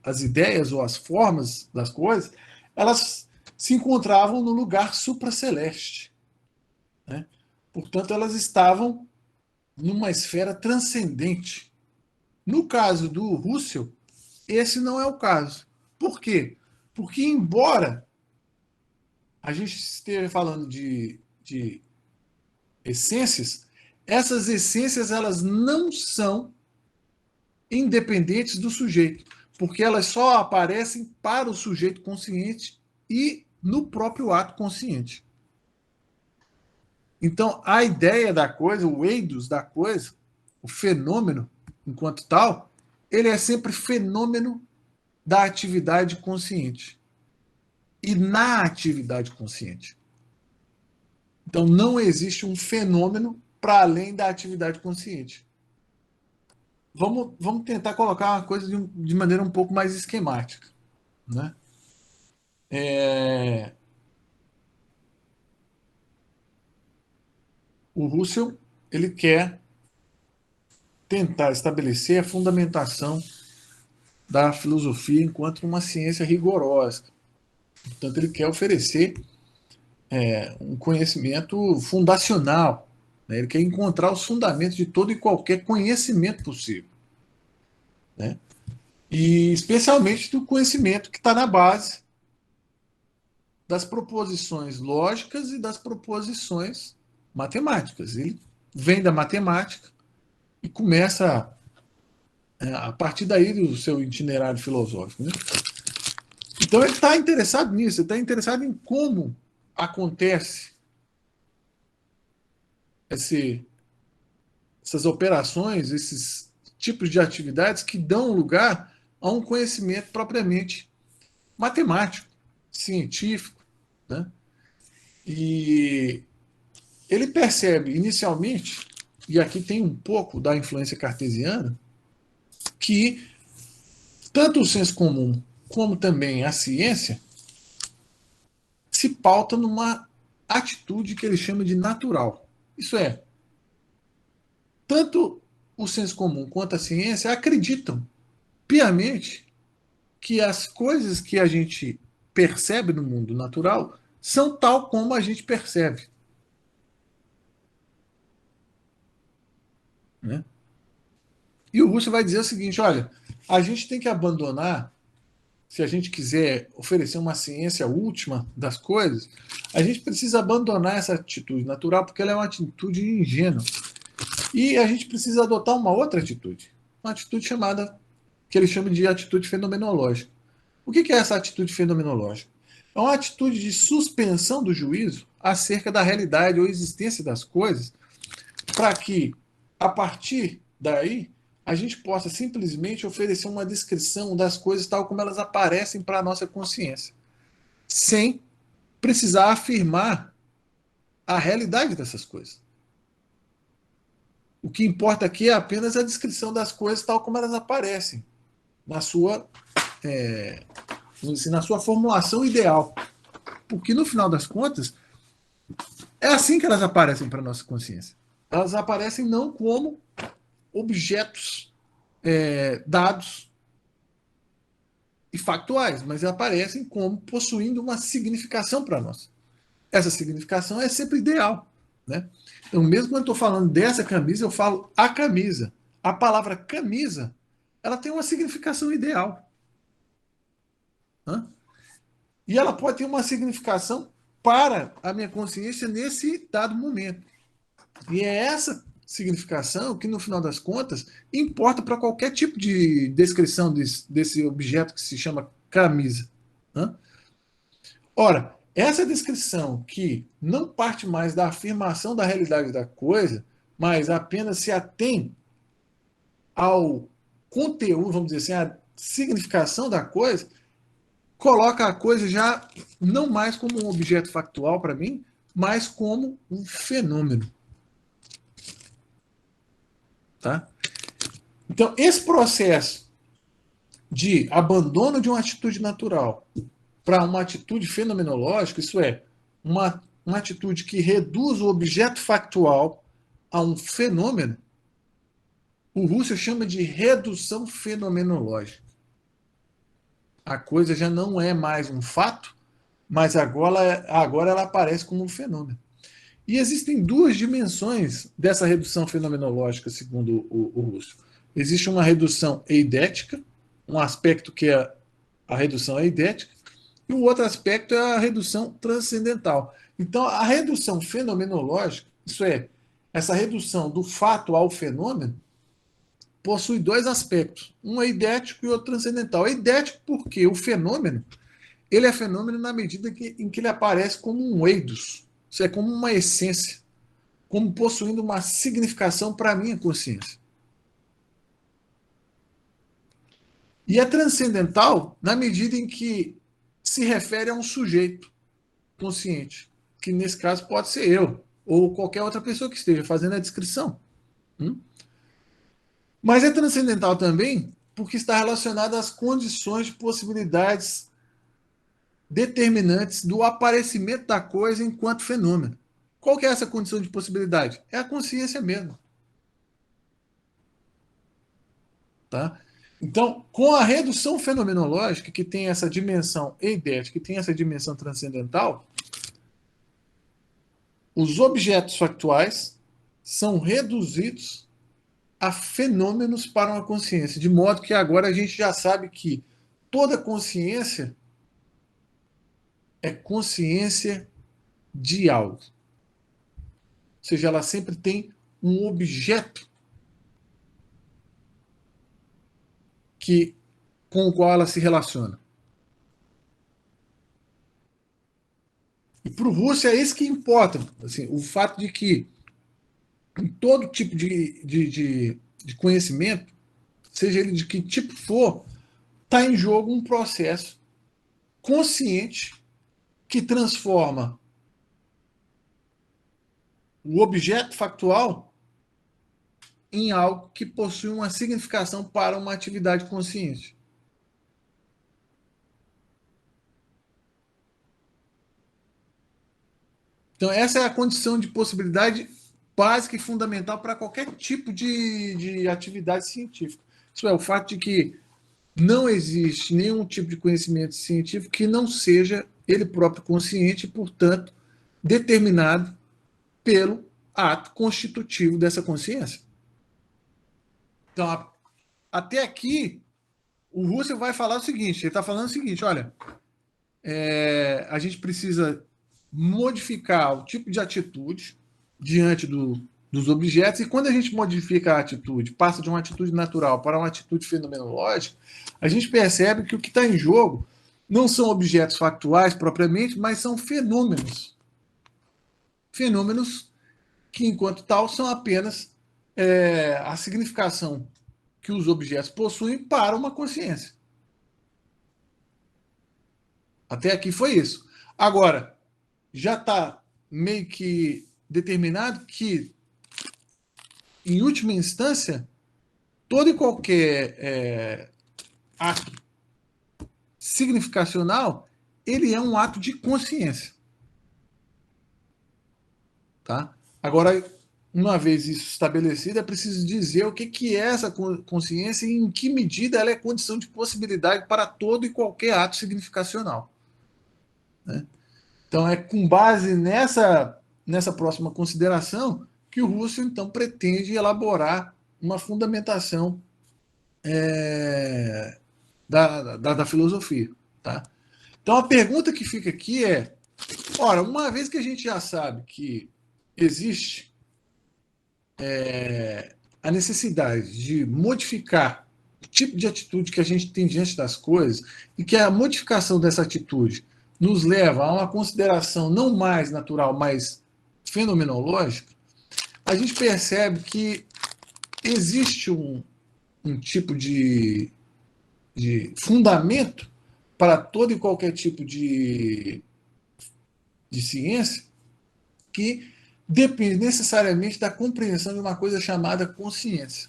As ideias ou as formas das coisas, elas se encontravam no lugar supraceleste. Né? Portanto, elas estavam numa esfera transcendente. No caso do Russell, esse não é o caso. Por quê? Porque, embora a gente esteja falando de essências, essas essências elas não são independentes do sujeito, porque elas só aparecem para o sujeito consciente e no próprio ato consciente. Então, a ideia da coisa, o eidos da coisa, o fenômeno enquanto tal, ele é sempre fenômeno da atividade consciente e na atividade consciente. Então, não existe um fenômeno para além da atividade consciente. Vamos tentar colocar uma coisa de maneira um pouco mais esquemática. Né? É, o Russell ele quer tentar estabelecer a fundamentação da filosofia enquanto uma ciência rigorosa. Portanto, ele quer oferecer um conhecimento fundacional. Né? Ele quer encontrar os fundamentos de todo e qualquer conhecimento possível. Né? E especialmente do conhecimento que está na base das proposições lógicas e das proposições matemáticas. Ele vem da matemática e começa a partir daí do seu itinerário filosófico. Né? Então ele está interessado nisso, ele está interessado em como acontece essas operações, esses tipos de atividades que dão lugar a um conhecimento propriamente matemático, científico. Né? E ele percebe inicialmente, e aqui tem um pouco da influência cartesiana, que tanto o senso comum como também a ciência se pauta numa atitude que ele chama de natural. Isso é, tanto o senso comum quanto a ciência acreditam piamente que as coisas que a gente percebe no mundo natural são tal como a gente percebe. Né? E o Russell vai dizer o seguinte: olha, a gente tem que abandonar, se a gente quiser oferecer uma ciência última das coisas, a gente precisa abandonar essa atitude natural, porque ela é uma atitude ingênua. E a gente precisa adotar uma outra atitude, uma atitude chamada, que ele chama de atitude fenomenológica. O que é essa atitude fenomenológica? É uma atitude de suspensão do juízo acerca da realidade ou existência das coisas, para que, a partir daí, a gente possa simplesmente oferecer uma descrição das coisas tal como elas aparecem para a nossa consciência, sem precisar afirmar a realidade dessas coisas. O que importa aqui é apenas a descrição das coisas tal como elas aparecem, na sua, na sua formulação ideal. Porque, no final das contas, é assim que elas aparecem para a nossa consciência. Elas aparecem não como objetos dados e factuais, mas aparecem como possuindo uma significação para nós. Essa significação é sempre ideal. Né? Então, mesmo quando eu estou falando dessa camisa, eu falo a camisa. A palavra camisa, ela tem uma significação ideal. Né? E ela pode ter uma significação para a minha consciência nesse dado momento. E é essa significação que, no final das contas, importa para qualquer tipo de descrição desse objeto que se chama camisa. Né? Ora, essa descrição que não parte mais da afirmação da realidade da coisa, mas apenas se atém ao conteúdo, vamos dizer assim, à significação da coisa, coloca a coisa já não mais como um objeto factual para mim, mas como um fenômeno. Tá? Então, esse processo de abandono de uma atitude natural para uma atitude fenomenológica, isso é, uma atitude que reduz o objeto factual a um fenômeno, o Russell chama de redução fenomenológica. A coisa já não é mais um fato, mas agora ela aparece como um fenômeno. E existem duas dimensões dessa redução fenomenológica, segundo o Russell. Existe uma redução eidética, um aspecto que é a redução eidética, e o outro aspecto é a redução transcendental. Então, a redução fenomenológica, isso é, essa redução do fato ao fenômeno, possui dois aspectos. Um é eidético e outro transcendental. É eidético porque o fenômeno, ele é fenômeno na medida em que ele aparece como um eidos, isso é, como uma essência, como possuindo uma significação para a minha consciência. E é transcendental na medida em que se refere a um sujeito consciente, que nesse caso pode ser eu, ou qualquer outra pessoa que esteja fazendo a descrição. Mas é transcendental também porque está relacionado às condições de possibilidades determinantes do aparecimento da coisa enquanto fenômeno. Qual que é essa condição de possibilidade? É a consciência mesmo. Tá? Então, com a redução fenomenológica, que tem essa dimensão eidética, que tem essa dimensão transcendental, os objetos factuais são reduzidos a fenômenos para uma consciência, de modo que agora a gente já sabe que toda consciência é consciência de algo. Ou seja, ela sempre tem um objeto com o qual ela se relaciona. E para o Russo é isso que importa. Assim, o fato de que em todo tipo de conhecimento, seja ele de que tipo for, está em jogo um processo consciente que transforma o objeto factual em algo que possui uma significação para uma atividade consciente. Então, essa é a condição de possibilidade básica e fundamental para qualquer tipo de atividade científica. Isso é, o fato de que não existe nenhum tipo de conhecimento científico que não seja ele próprio consciente e, portanto, determinado pelo ato constitutivo dessa consciência. Então, até aqui, o Russell vai falar o seguinte: ele está falando o seguinte, olha, a gente precisa modificar o tipo de atitude diante dos objetos, e quando a gente modifica a atitude, passa de uma atitude natural para uma atitude fenomenológica, a gente percebe que o que está em jogo não são objetos factuais propriamente, mas são fenômenos. Fenômenos que, enquanto tal, são apenas a significação que os objetos possuem para uma consciência. Até aqui foi isso. Agora, já está meio que determinado que, em última instância, todo e qualquer ato significacional, ele é um ato de consciência. Tá? Agora, uma vez isso estabelecido, é preciso dizer o que é essa consciência e em que medida ela é condição de possibilidade para todo e qualquer ato significacional. Né? Então, é com base nessa próxima consideração que o Russell, então, pretende elaborar uma fundamentação da filosofia. Tá? Então, a pergunta que fica aqui é, ora, uma vez que a gente já sabe que existe a necessidade de modificar o tipo de atitude que a gente tem diante das coisas e que a modificação dessa atitude nos leva a uma consideração não mais natural, mas fenomenológica, a gente percebe que existe um tipo de fundamento para todo e qualquer tipo de ciência que depende necessariamente da compreensão de uma coisa chamada consciência.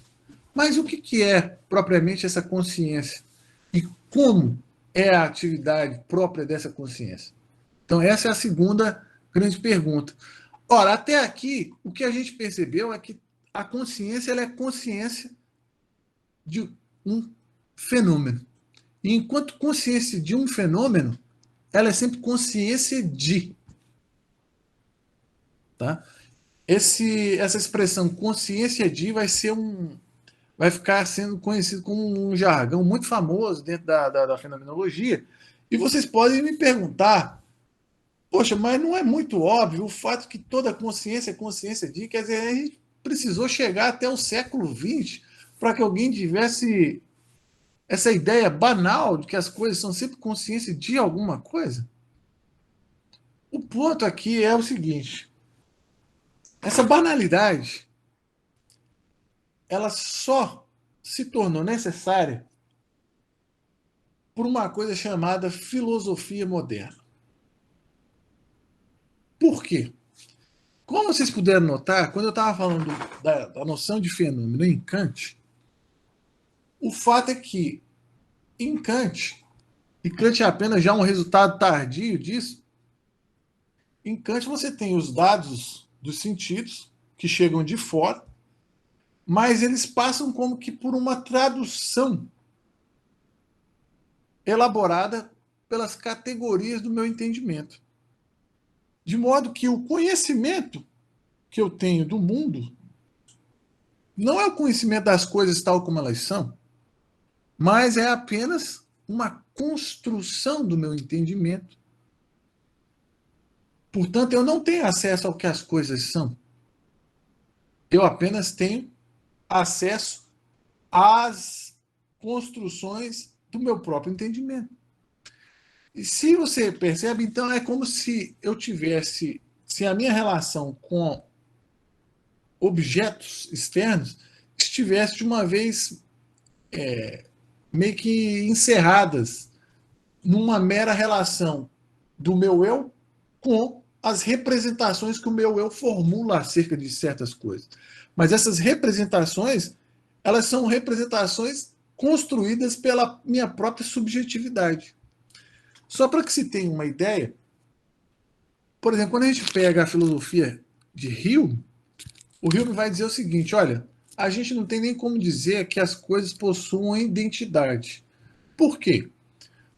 Mas o que é propriamente essa consciência? E como é a atividade própria dessa consciência? Então, essa é a segunda grande pergunta. Ora, até aqui, o que a gente percebeu é que a consciência ela é consciência de um fenômeno. E enquanto consciência de um fenômeno, ela é sempre consciência de. Tá? Essa expressão consciência de vai ficar sendo conhecido como um jargão muito famoso dentro da fenomenologia. E vocês podem me perguntar, poxa, mas não é muito óbvio o fato que toda consciência é consciência de, quer dizer, a gente precisou chegar até o século XX para que alguém tivesse essa ideia banal de que as coisas são sempre consciência de alguma coisa? O ponto aqui é o seguinte, essa banalidade ela só se tornou necessária por uma coisa chamada filosofia moderna. Por quê? Como vocês puderam notar, quando eu estava falando da noção de fenômeno em Kant, o fato é que em Kant, e Kant é apenas já um resultado tardio disso, em Kant você tem os dados dos sentidos que chegam de fora, mas eles passam como que por uma tradução elaborada pelas categorias do meu entendimento. De modo que o conhecimento que eu tenho do mundo não é o conhecimento das coisas tal como elas são, mas é apenas uma construção do meu entendimento. Portanto, eu não tenho acesso ao que as coisas são. Eu apenas tenho acesso às construções do meu próprio entendimento. E se você percebe, então é como se eu tivesse, se a minha relação com objetos externos estivesse de uma vez meio que encerradas numa mera relação do meu eu com as representações que o meu eu formula acerca de certas coisas. Mas essas representações, elas são representações construídas pela minha própria subjetividade. Só para que se tenha uma ideia, por exemplo, quando a gente pega a filosofia de Hume, o Hume vai dizer o seguinte: olha, a gente não tem nem como dizer que as coisas possuem identidade. Por quê?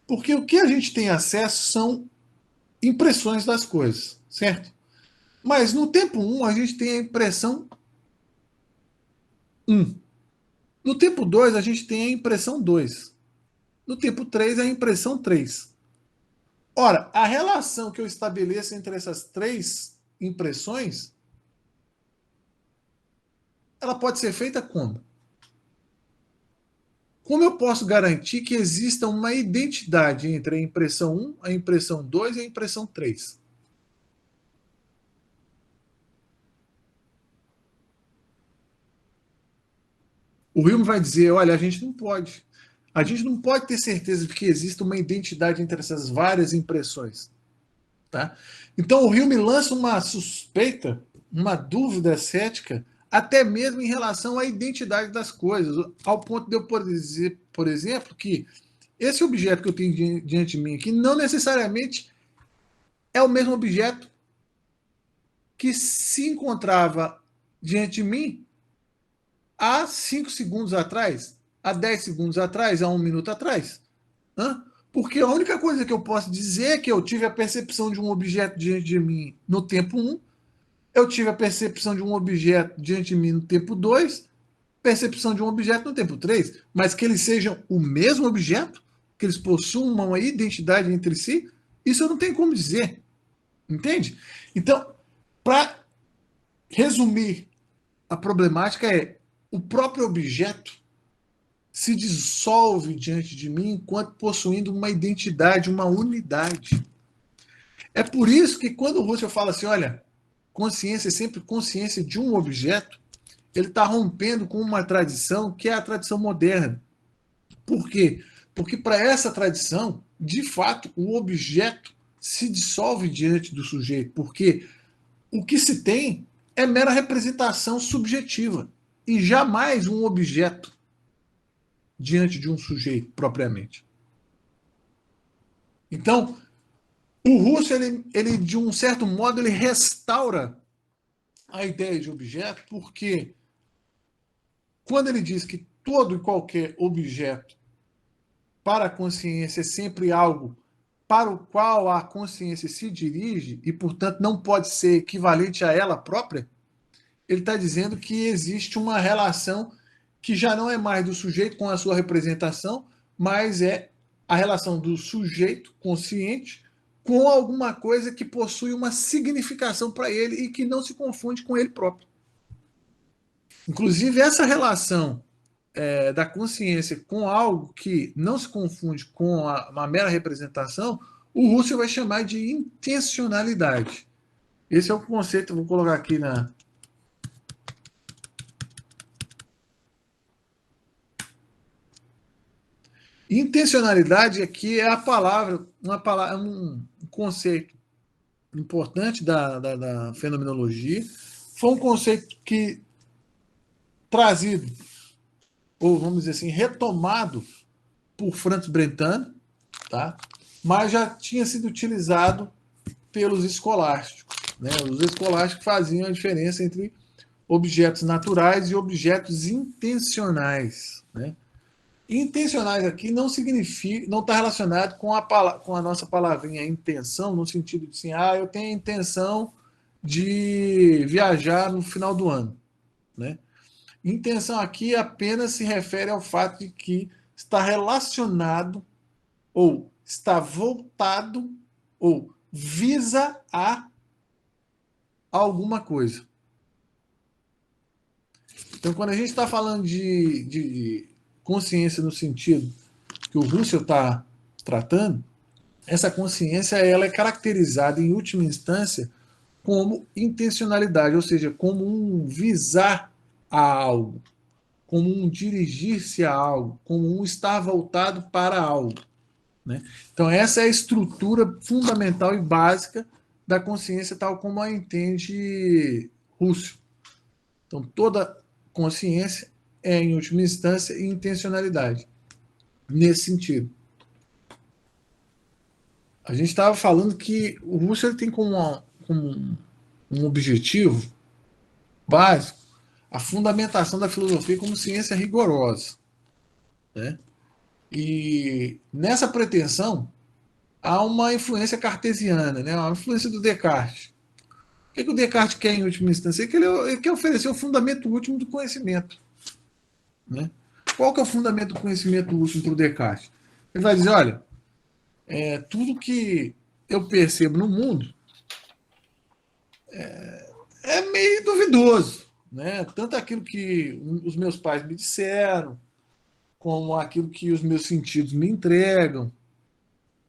Porque o que a gente tem acesso são impressões das coisas, certo? Mas no tempo 1 a gente tem a impressão 1. No tempo 2 a gente tem a impressão 2. No tempo 3 a impressão 3. Ora, a relação que eu estabeleço entre essas três impressões, ela pode ser feita como? Como eu posso garantir que exista uma identidade entre a impressão 1, a impressão 2 e a impressão 3? O Hume vai dizer, olha, a gente não pode. A gente não pode ter certeza de que exista uma identidade entre essas várias impressões. Tá? Então o Hume lança uma suspeita, uma dúvida cética, até mesmo em relação à identidade das coisas, ao ponto de eu poder dizer, por exemplo, que esse objeto que eu tenho diante de mim aqui não necessariamente é o mesmo objeto que se encontrava diante de mim há 5 segundos atrás, há 10 segundos atrás, há 1 minuto atrás. Hã? Porque a única coisa que eu posso dizer é que eu tive a percepção de um objeto diante de mim no tempo 1, eu tive a percepção de um objeto diante de mim no tempo 2, percepção de um objeto no tempo 3, mas que eles sejam o mesmo objeto, que eles possuam uma identidade entre si, isso eu não tenho como dizer. Entende? Então, para resumir, a problemática é o próprio objeto se dissolve diante de mim enquanto possuindo uma identidade, uma unidade. É por isso que quando o Russell fala assim, olha, consciência é sempre consciência de um objeto, ele está rompendo com uma tradição que é a tradição moderna. Por quê? Porque para essa tradição, de fato, o objeto se dissolve diante do sujeito, porque o que se tem é mera representação subjetiva e jamais um objeto diante de um sujeito propriamente. Então, o Russell, ele de um certo modo, ele restaura a ideia de objeto, porque quando ele diz que todo e qualquer objeto para a consciência é sempre algo para o qual a consciência se dirige e, portanto, não pode ser equivalente a ela própria, ele está dizendo que existe uma relação que já não é mais do sujeito com a sua representação, mas é a relação do sujeito consciente com alguma coisa que possui uma significação para ele e que não se confunde com ele próprio. Inclusive, essa relação da consciência com algo que não se confunde com uma mera representação, o Russell vai chamar de intencionalidade. Esse é o conceito, vou colocar aqui na. Intencionalidade aqui é a palavra, um conceito importante da fenomenologia. Foi um conceito que trazido, ou vamos dizer assim, retomado por Franz Brentano, tá? Mas já tinha sido utilizado pelos escolásticos. Né? Os escolásticos faziam a diferença entre objetos naturais e objetos intencionais. Né? Intencionais aqui não significa, não está relacionado com a nossa palavrinha intenção, no sentido de assim, eu tenho a intenção de viajar no final do ano, né? Intenção aqui apenas se refere ao fato de que está relacionado ou está voltado ou visa a alguma coisa. Então, quando a gente está falando de consciência no sentido que o Russell está tratando, essa consciência ela é caracterizada, em última instância, como intencionalidade, ou seja, como um visar a algo, como um dirigir-se a algo, como um estar voltado para algo. Né? Então, essa é a estrutura fundamental e básica da consciência, tal como a entende Russell. Então, toda consciência é, em última instância, intencionalidade. Nesse sentido. A gente estava falando que o Russell tem como um objetivo básico a fundamentação da filosofia como ciência rigorosa. Né? E nessa pretensão há uma influência cartesiana, né? Uma influência do Descartes. O que o Descartes quer, em última instância? Ele quer oferecer o fundamento último do conhecimento. Né? Qual que é o fundamento do conhecimento último para o Descartes? Ele vai dizer, olha, tudo que eu percebo no mundo é meio duvidoso. Né? Tanto aquilo que os meus pais me disseram, como aquilo que os meus sentidos me entregam,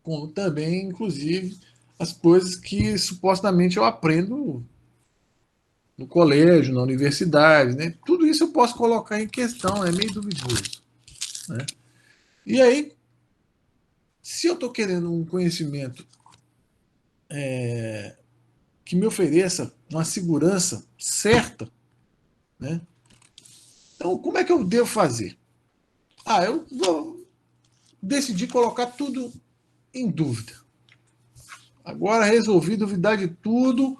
como também, inclusive, as coisas que supostamente eu aprendo no colégio, na universidade. Né? Tudo isso eu posso colocar em questão, é meio duvidoso. Né? E aí, se eu estou querendo um conhecimento que me ofereça uma segurança certa, né? Então, como é que eu devo fazer? Eu vou decidir colocar tudo em dúvida. Agora resolvi duvidar de tudo.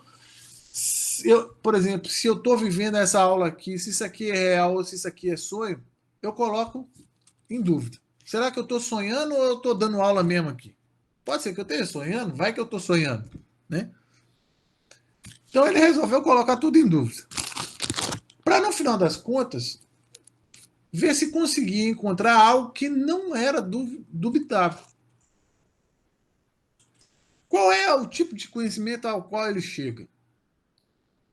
Por exemplo, se eu estou vivendo essa aula aqui, se isso aqui é real ou se isso aqui é sonho, eu coloco em dúvida. Será que eu estou sonhando ou eu estou dando aula mesmo aqui? Pode ser que eu esteja sonhando, vai que eu estou sonhando. Né? Então ele resolveu colocar tudo em dúvida. Para, no final das contas, ver se conseguia encontrar algo que não era dubitável. Qual é o tipo de conhecimento ao qual ele chega?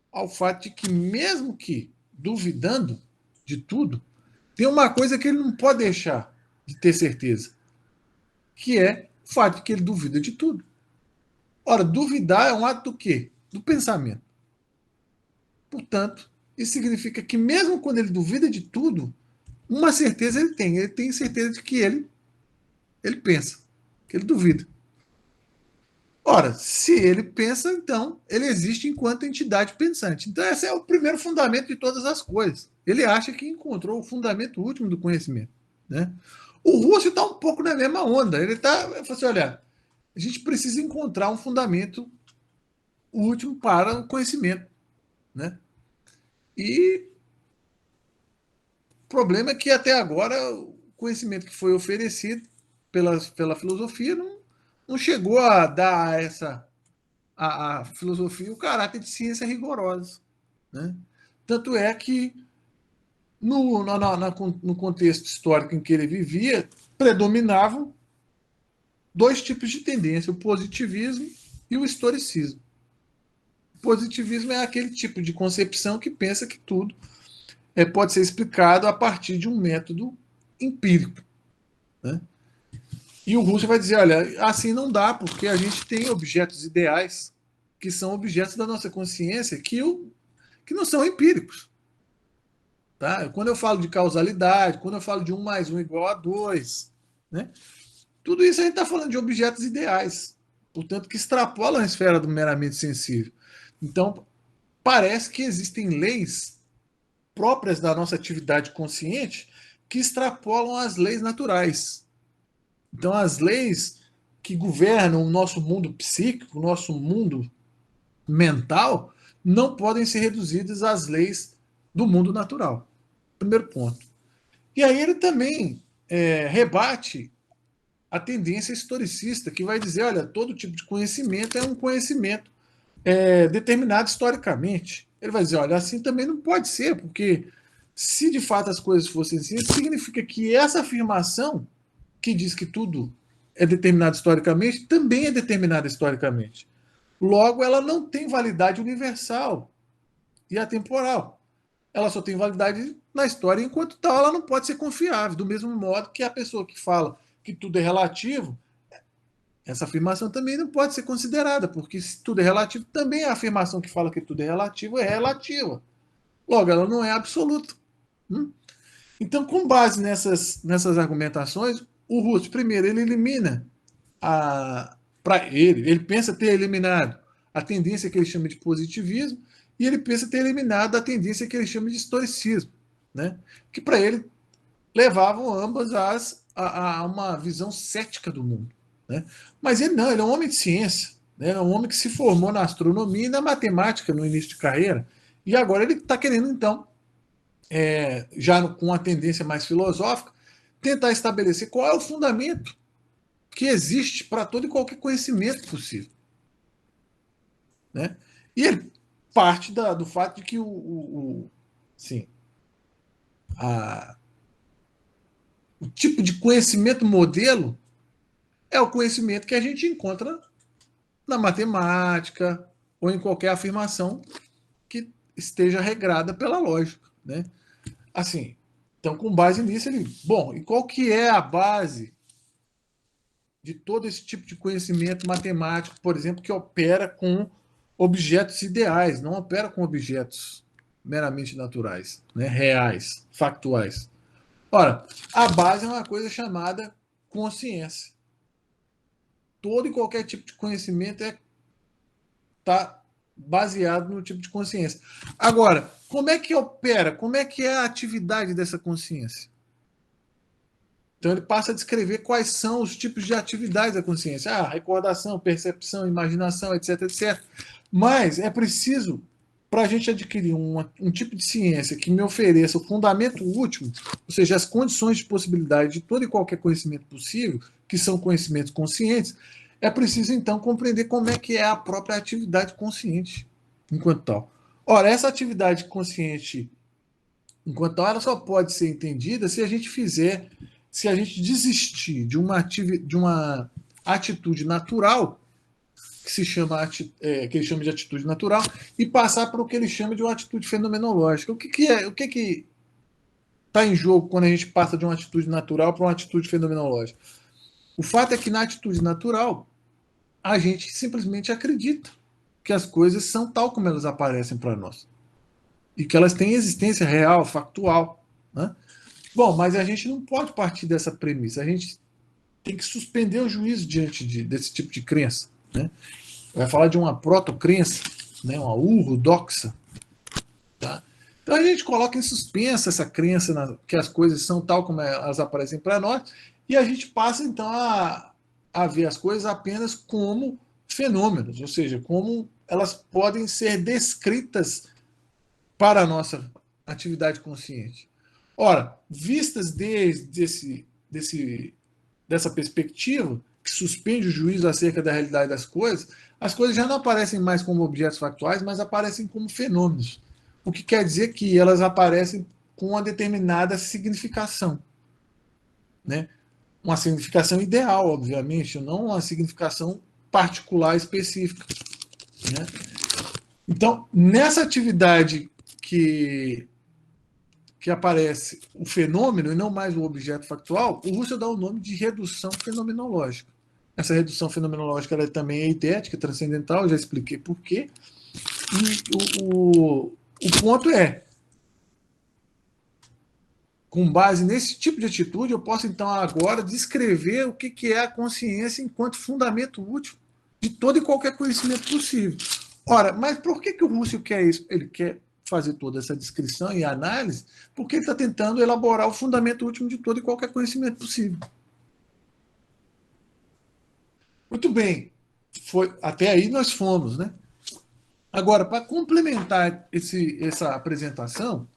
Ao fato de que, mesmo que duvidando de tudo, tem uma coisa que ele não pode deixar de ter certeza, que é o fato de que ele duvida de tudo. Ora, duvidar é um ato do quê? Do pensamento. Portanto, isso significa que mesmo quando ele duvida de tudo, uma certeza ele tem. Ele tem certeza de que ele pensa, que ele duvida. Ora, se ele pensa, então ele existe enquanto entidade pensante. Então, esse é o primeiro fundamento de todas as coisas. Ele acha que encontrou o fundamento último do conhecimento. Né? O Russell está um pouco na mesma onda. Ele fala assim: olha, a gente precisa encontrar um fundamento último para o conhecimento. Né? E o problema é que até agora o conhecimento que foi oferecido pela filosofia não chegou a dar a filosofia o caráter de ciência rigorosa. Né? Tanto é que, no contexto histórico em que ele vivia, predominavam dois tipos de tendência, o positivismo e o historicismo. O positivismo é aquele tipo de concepção que pensa que tudo pode ser explicado a partir de um método empírico. Né? E o Russell vai dizer, olha, assim não dá, porque a gente tem objetos ideais que são objetos da nossa consciência que não são empíricos. Tá? Quando eu falo de causalidade, quando eu falo de 1 mais 1 igual a 2, né? Tudo isso a gente está falando de objetos ideais, portanto, que extrapolam a esfera do meramente sensível. Então, parece que existem leis próprias da nossa atividade consciente que extrapolam as leis naturais. Então, as leis que governam o nosso mundo psíquico, o nosso mundo mental, não podem ser reduzidas às leis do mundo natural. Primeiro ponto. E aí ele também rebate a tendência historicista, que vai dizer, olha, todo tipo de conhecimento é um conhecimento determinado historicamente. Ele vai dizer, olha, assim também não pode ser, porque se de fato as coisas fossem assim, significa que essa afirmação, que diz que tudo é determinado historicamente, também é determinada historicamente. Logo, ela não tem validade universal e atemporal. Ela só tem validade na história, enquanto tal, ela não pode ser confiável. Do mesmo modo que a pessoa que fala que tudo é relativo, essa afirmação também não pode ser considerada, porque se tudo é relativo, também a afirmação que fala que tudo é relativa. Logo, ela não é absoluta. Então, com base nessas argumentações, o Russo, primeiro, ele elimina para ele pensa ter eliminado a tendência que ele chama de positivismo e ele pensa ter eliminado a tendência que ele chama de historicismo, né? Que para ele levavam ambas a uma visão cética do mundo, né? Mas ele não, ele é um homem de ciência, né? É um homem que se formou na astronomia e na matemática no início de carreira e agora ele está querendo então, já com uma tendência mais filosófica, tentar estabelecer qual é o fundamento que existe para todo e qualquer conhecimento possível, né? E ele parte do fato de que sim, o tipo de conhecimento modelo é o conhecimento que a gente encontra na matemática ou em qualquer afirmação que esteja regrada pela lógica, né? Assim, então com base nisso bom, e qual que é a base de todo esse tipo de conhecimento matemático, por exemplo, que opera com objetos ideais, não opera com objetos meramente naturais, né, reais, factuais. Ora, a base é uma coisa chamada consciência. Todo e qualquer tipo de conhecimento está baseado no tipo de consciência. Agora, como é que opera? Como é que é a atividade dessa consciência? Então ele passa a descrever quais são os tipos de atividades da consciência. Recordação, percepção, imaginação, etc, etc. Mas é preciso, para a gente adquirir um tipo de ciência que me ofereça o fundamento último, ou seja, as condições de possibilidade de todo e qualquer conhecimento possível, que são conhecimentos conscientes, é preciso então compreender como é que é a própria atividade consciente enquanto tal. Ora, essa atividade consciente enquanto tal, ela só pode ser entendida se a gente desistir de uma atitude natural, que ele chama de atitude natural, e passar para o que ele chama de uma atitude fenomenológica. O que está em jogo quando a gente passa de uma atitude natural para uma atitude fenomenológica? O fato é que na atitude natural, a gente simplesmente acredita que as coisas são tal como elas aparecem para nós. E que elas têm existência real, factual. Né? Bom, mas a gente não pode partir dessa premissa. A gente tem que suspender o juízo diante desse tipo de crença. Né? Vai falar de uma protocrença, né? Uma urrodoxa. Tá? Então a gente coloca em suspensa essa crença que as coisas são tal como elas aparecem para nós e a gente passa então a ver as coisas apenas como fenômenos, ou seja, como elas podem ser descritas para a nossa atividade consciente. Ora, vistas dessa perspectiva, que suspende o juízo acerca da realidade das coisas, as coisas já não aparecem mais como objetos factuais, mas aparecem como fenômenos. O que quer dizer que elas aparecem com uma determinada significação. Né? Uma significação ideal, obviamente, não uma significação particular específica. Né? Então, nessa atividade que aparece o fenômeno e não mais o objeto factual, o Russell dá o nome de redução fenomenológica. Essa redução fenomenológica ela também é idética, transcendental, eu já expliquei por quê. E o ponto é, com base nesse tipo de atitude, eu posso então agora descrever o que é a consciência enquanto fundamento útil de todo e qualquer conhecimento possível. Ora, mas por que o Russell quer isso? Ele quer fazer toda essa descrição e análise porque ele está tentando elaborar o fundamento último de todo e qualquer conhecimento possível. Muito bem, até aí nós fomos, né? Agora, para complementar essa apresentação,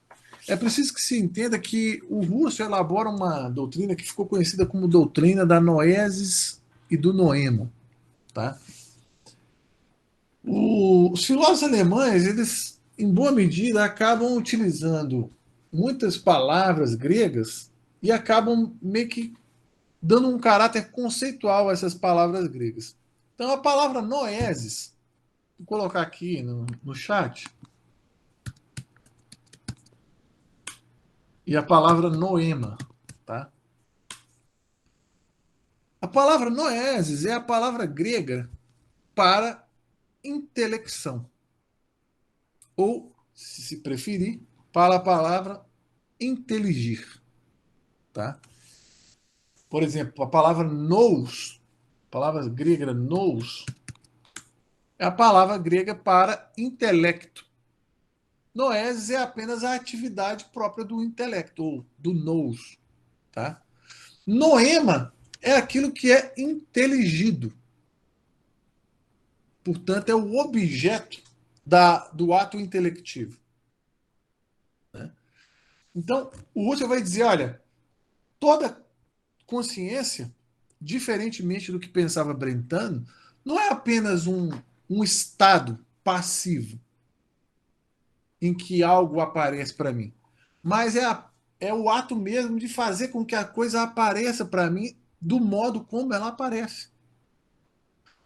É preciso que se entenda que o Russell elabora uma doutrina que ficou conhecida como doutrina da noesis e do noema. Tá? Os filósofos alemães, eles, em boa medida, acabam utilizando muitas palavras gregas e acabam meio que dando um caráter conceitual a essas palavras gregas. Então, a palavra noesis, vou colocar aqui no chat, e a palavra noema. Tá? A palavra noesis é a palavra grega para intelecção, ou, se preferir, para a palavra inteligir. Tá? Por exemplo, a palavra nous, a palavra grega nous, é a palavra grega para intelecto. Noesis é apenas a atividade própria do intelecto, ou do nous. Tá? Noema é aquilo que é inteligido. Portanto, é o objeto do ato intelectivo. Né? Então, o Husserl vai dizer, olha, toda consciência, diferentemente do que pensava Brentano, não é apenas um estado passivo em que algo aparece para mim, mas é o ato mesmo de fazer com que a coisa apareça para mim do modo como ela aparece.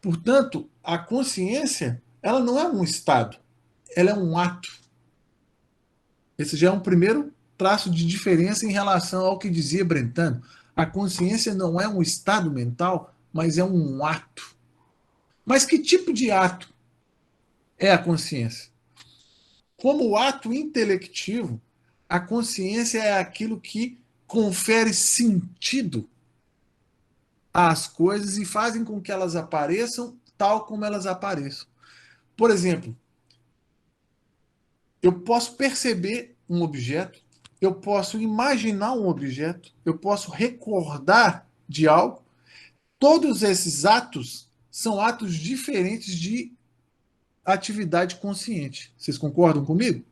Portanto, a consciência, ela não é um estado, ela é um ato. Esse já é um primeiro traço de diferença em relação ao que dizia Brentano. A consciência não é um estado mental, mas é um ato. Mas que tipo de ato é a consciência? Como ato intelectivo, a consciência é aquilo que confere sentido às coisas e fazem com que elas apareçam tal como elas apareçam. Por exemplo, eu posso perceber um objeto, eu posso imaginar um objeto, eu posso recordar de algo. Todos esses atos são atos diferentes de atividade consciente. Vocês concordam comigo?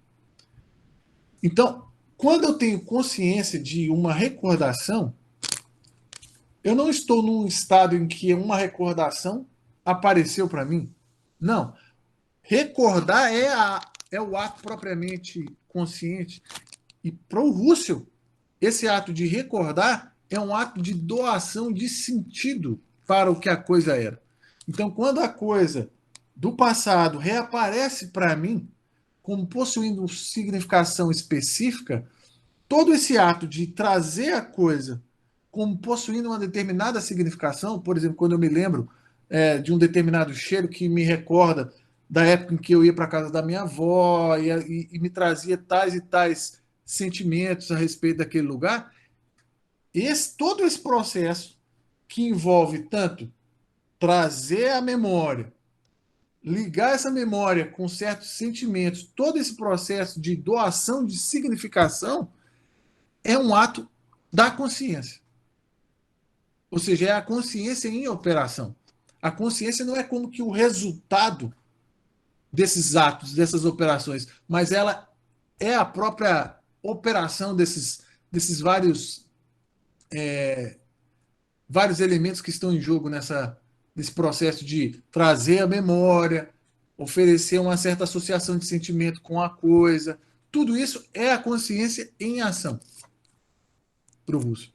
Então, quando eu tenho consciência de uma recordação, eu não estou num estado em que uma recordação apareceu para mim. Não. Recordar é o ato propriamente consciente. E para o Husserl, esse ato de recordar é um ato de doação de sentido para o que a coisa era. Então, quando a coisa do passado reaparece para mim, como possuindo significação específica, todo esse ato de trazer a coisa como possuindo uma determinada significação, por exemplo, quando eu me lembro de um determinado cheiro que me recorda da época em que eu ia para a casa da minha avó e me trazia tais e tais sentimentos a respeito daquele lugar, todo esse processo que envolve tanto trazer a memória, ligar essa memória com certos sentimentos, todo esse processo de doação de significação é um ato da consciência. Ou seja, é a consciência em operação. A consciência não é como que o resultado desses atos, dessas operações, mas ela é a própria operação desses vários elementos que estão em jogo nesse processo de trazer a memória, oferecer uma certa associação de sentimento com a coisa. Tudo isso é a consciência em ação para o Russo.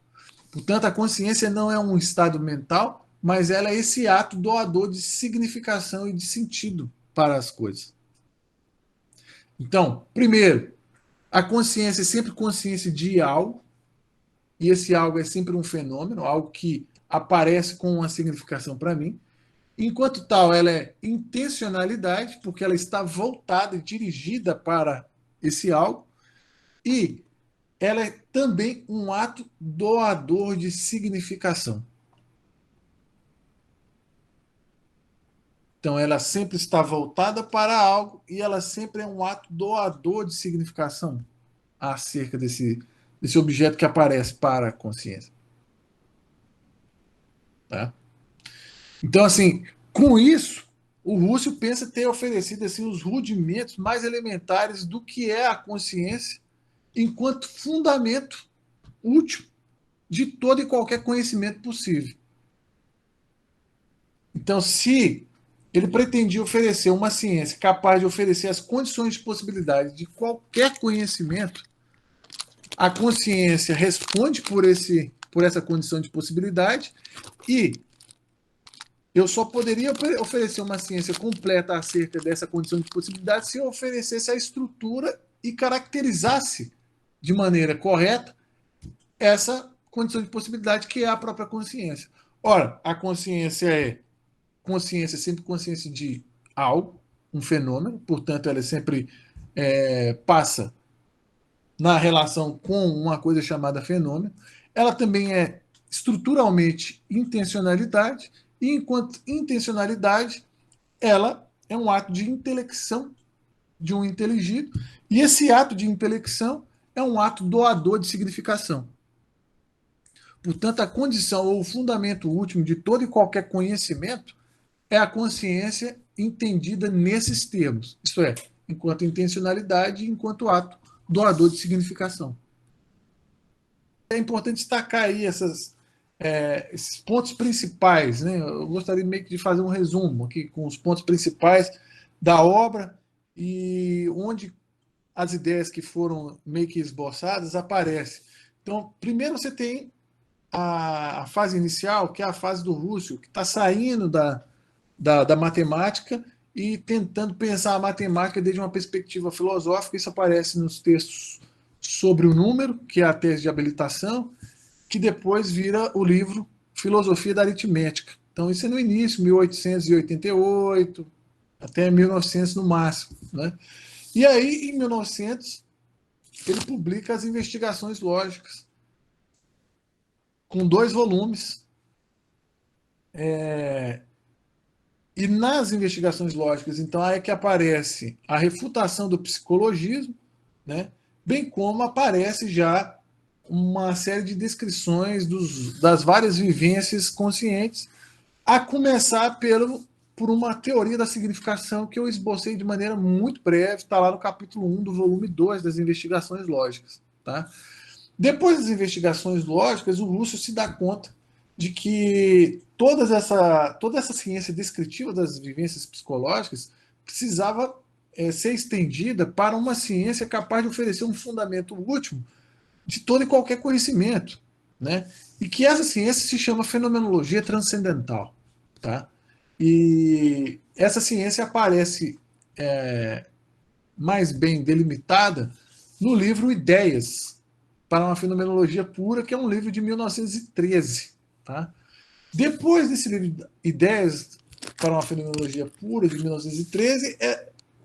Portanto, a consciência não é um estado mental, mas ela é esse ato doador de significação e de sentido para as coisas. Então, primeiro, a consciência é sempre consciência de algo, e esse algo é sempre um fenômeno, algo que aparece com uma significação para mim. Enquanto tal, ela é intencionalidade, porque ela está voltada e dirigida para esse algo, e ela é também um ato doador de significação. Então, ela sempre está voltada para algo e ela sempre é um ato doador de significação acerca desse objeto que aparece para a consciência. Tá? Então, assim, com isso, o Russell pensa ter oferecido assim, os rudimentos mais elementares do que é a consciência enquanto fundamento útil de todo e qualquer conhecimento possível. Então, se ele pretendia oferecer uma ciência capaz de oferecer as condições de possibilidade de qualquer conhecimento, a consciência responde por essa condição de possibilidade e eu só poderia oferecer uma ciência completa acerca dessa condição de possibilidade se eu oferecesse a estrutura e caracterizasse de maneira correta essa condição de possibilidade que é a própria consciência. Ora, a consciência é consciência, sempre consciência de algo, um fenômeno, portanto, ela sempre passa na relação com uma coisa chamada fenômeno. Ela também é estruturalmente intencionalidade, e enquanto intencionalidade, ela é um ato de intelecção de um inteligido, e esse ato de intelecção é um ato doador de significação. Portanto, a condição ou o fundamento último de todo e qualquer conhecimento é a consciência entendida nesses termos, isto é, enquanto intencionalidade e enquanto ato doador de significação. É importante destacar aí esses pontos principais, né? Eu gostaria meio que de fazer um resumo aqui com os pontos principais da obra e onde as ideias que foram meio que esboçadas aparecem. Então, primeiro você tem a fase inicial, que é a fase do Russell, que está saindo da matemática e tentando pensar a matemática desde uma perspectiva filosófica. Isso aparece nos textos sobre o número, que é a tese de habilitação, que depois vira o livro Filosofia da Aritmética. Então, isso é no início, 1888, até 1900 no máximo. Né? E aí, em 1900, ele publica as Investigações Lógicas, com 2 volumes. E nas investigações lógicas, então, é que aparece a refutação do psicologismo, né? Bem como aparece já uma série de descrições das várias vivências conscientes, a começar por uma teoria da significação que eu esbocei de maneira muito breve, está lá no capítulo 1 do volume 2 das Investigações Lógicas. Tá? Depois das investigações lógicas, o Russell se dá conta de que toda essa ciência descritiva das vivências psicológicas precisava ser estendida para uma ciência capaz de oferecer um fundamento último de todo e qualquer conhecimento, né? E que essa ciência se chama fenomenologia transcendental, tá? E essa ciência aparece mais bem delimitada no livro Ideias para uma Fenomenologia Pura, que é um livro de 1913, tá? Depois desse livro Ideias para uma Fenomenologia Pura, de 1913,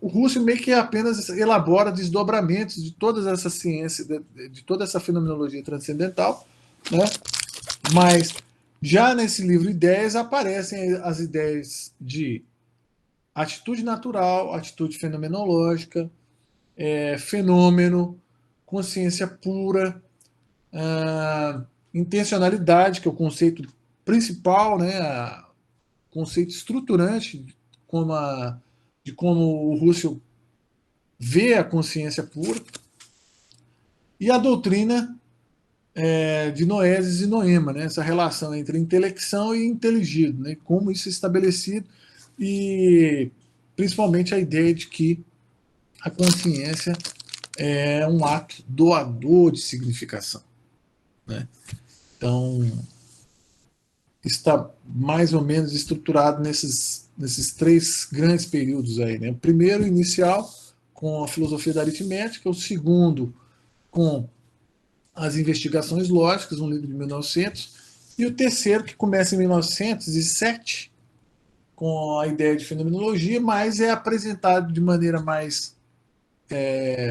o Russell meio que apenas elabora desdobramentos de todas essas ciências, de toda essa fenomenologia transcendental, né? Mas já nesse livro Ideias aparecem as ideias de atitude natural, atitude fenomenológica, fenômeno, consciência pura, intencionalidade, que é o conceito principal, né? Conceito estruturante de como o Russell vê a consciência pura, e a doutrina de Noesis e Noema, né? Essa relação entre intelecção e inteligido, né? Como isso é estabelecido, e principalmente a ideia de que a consciência é um ato doador de significação. Né? Então, está mais ou menos estruturado nesses 3 grandes períodos aí. Né? O primeiro, inicial, com a filosofia da aritmética, o segundo, com as investigações lógicas, um livro de 1900, e o terceiro, que começa em 1907, com a ideia de fenomenologia, mas é apresentado de maneira mais,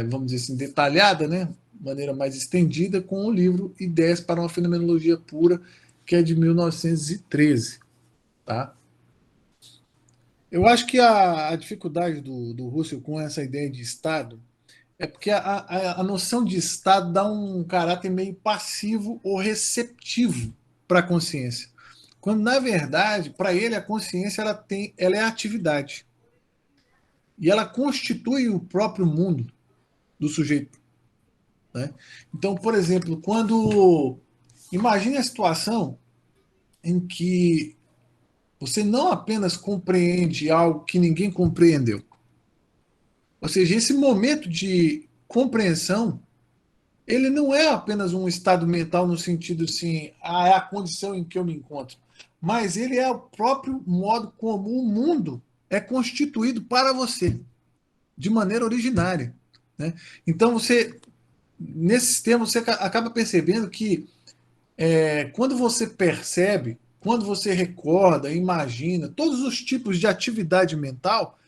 vamos dizer assim, detalhada, né? De maneira mais estendida, com o livro Ideias para uma Fenomenologia Pura, que é de 1913. Tá? Eu acho que a dificuldade do Russell com essa ideia de Estado é porque a noção de Estado dá um caráter meio passivo ou receptivo para a consciência. Quando, na verdade, para ele, a consciência ela é a atividade. E ela constitui o próprio mundo do sujeito. né? Então, por exemplo, quando... Imagine a situação em que você não apenas compreende algo que ninguém compreendeu. Ou seja, esse momento de compreensão, ele não é apenas um estado mental no sentido assim, é a condição em que eu me encontro, mas ele é o próprio modo como o mundo é constituído para você, de maneira originária, né? Então você, nesse sistema, você acaba percebendo que quando você percebe, quando você recorda, imagina, todos os tipos de atividade mental,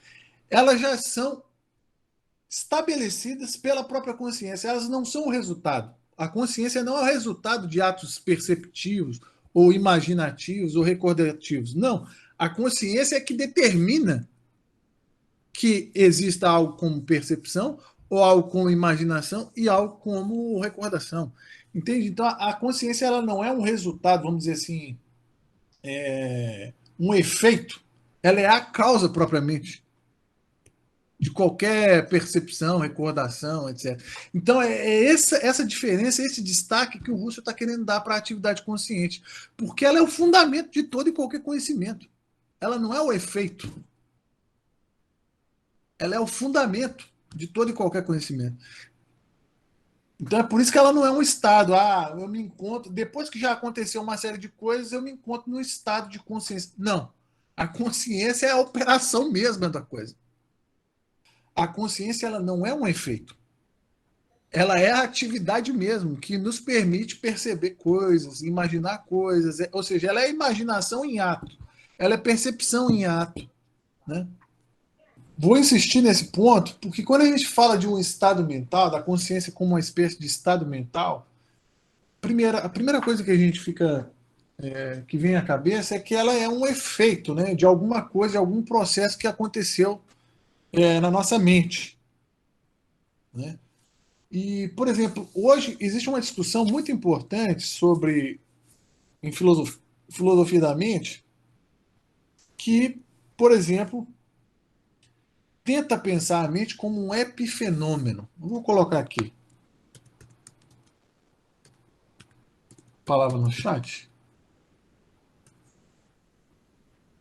elas já são estabelecidas pela própria consciência. Elas não são o resultado. A consciência não é o resultado de atos perceptivos, ou imaginativos, ou recordativos. Não. A consciência é que determina que exista algo como percepção, ou algo como imaginação, e algo como recordação. Entende? Então, a consciência ela não é um resultado, vamos dizer assim, um efeito. Ela é a causa propriamente de qualquer percepção, recordação, etc. Então, essa diferença, esse destaque que o Russell está querendo dar para a atividade consciente, porque ela é o fundamento de todo e qualquer conhecimento. Ela não é o efeito. Ela é o fundamento de todo e qualquer conhecimento. Então, é por isso que ela não é um estado. Eu me encontro, depois que já aconteceu uma série de coisas, eu me encontro num estado de consciência. Não. A consciência é a operação mesma da coisa. A consciência ela não é um efeito. Ela é a atividade mesmo que nos permite perceber coisas, imaginar coisas, ou seja, ela é imaginação em ato, ela é percepção em ato, né? Vou insistir nesse ponto, porque quando a gente fala de um estado mental, da consciência como uma espécie de estado mental, a primeira coisa que a gente fica, que vem à cabeça é que ela é um efeito, né, de alguma coisa, de algum processo que aconteceu na nossa mente, né? E, por exemplo, hoje existe uma discussão muito importante sobre, em filosofia da mente, que, por exemplo, tenta pensar a mente como um epifenômeno. Vou colocar aqui a palavra no chat.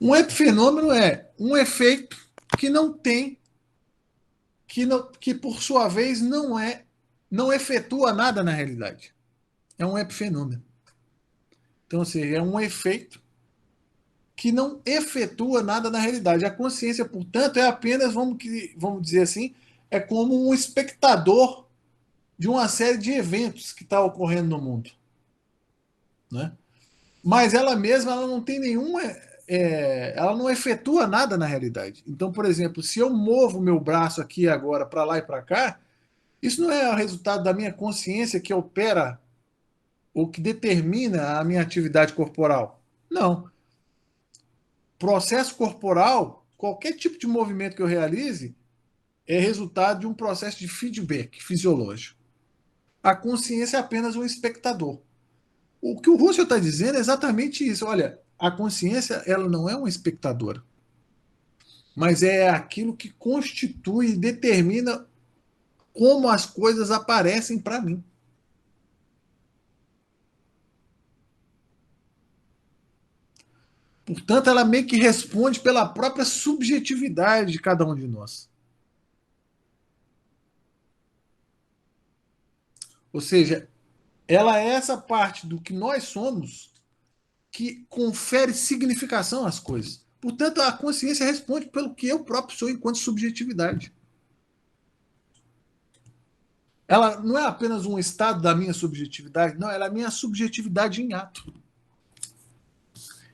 Um epifenômeno é um efeito que não tem, que por sua vez não efetua nada na realidade. É um epifenômeno. Então, ou seja, é um efeito que não efetua nada na realidade. A consciência, portanto, é apenas, vamos dizer assim, é como um espectador de uma série de eventos que está ocorrendo no mundo, né? Mas ela mesma ela não tem nenhuma, ela não efetua nada na realidade. Então, por exemplo, se eu movo meu braço aqui agora para lá e para cá, isso não é o resultado da minha consciência que opera ou que determina a minha atividade corporal. Não. Processo corporal, qualquer tipo de movimento que eu realize, é resultado de um processo de feedback fisiológico. A consciência é apenas um espectador. O que o Russell está dizendo é exatamente isso. Olha, a consciência ela não é uma espectadora, mas é aquilo que constitui e determina como as coisas aparecem para mim. Portanto, ela meio que responde pela própria subjetividade de cada um de nós. Ou seja, ela é essa parte do que nós somos que confere significação às coisas. Portanto, a consciência responde pelo que eu próprio sou enquanto subjetividade. Ela não é apenas um estado da minha subjetividade, não, ela é a minha subjetividade em ato.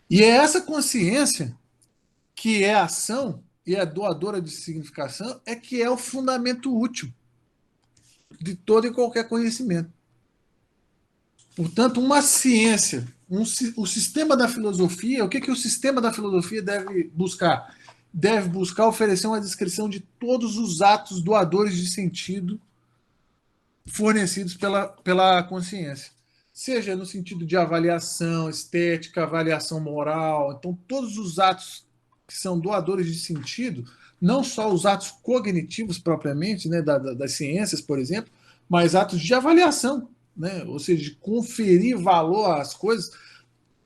E é essa consciência que é a ação e é doadora de significação é que é o fundamento útil de todo e qualquer conhecimento. Portanto, uma ciência, o sistema da filosofia, o que o sistema da filosofia deve buscar? Deve buscar oferecer uma descrição de todos os atos doadores de sentido fornecidos pela consciência. Seja no sentido de avaliação estética, avaliação moral. Então, todos os atos que são doadores de sentido, não só os atos cognitivos propriamente, né, das ciências, por exemplo, mas atos de avaliação, né? Ou seja, de conferir valor às coisas.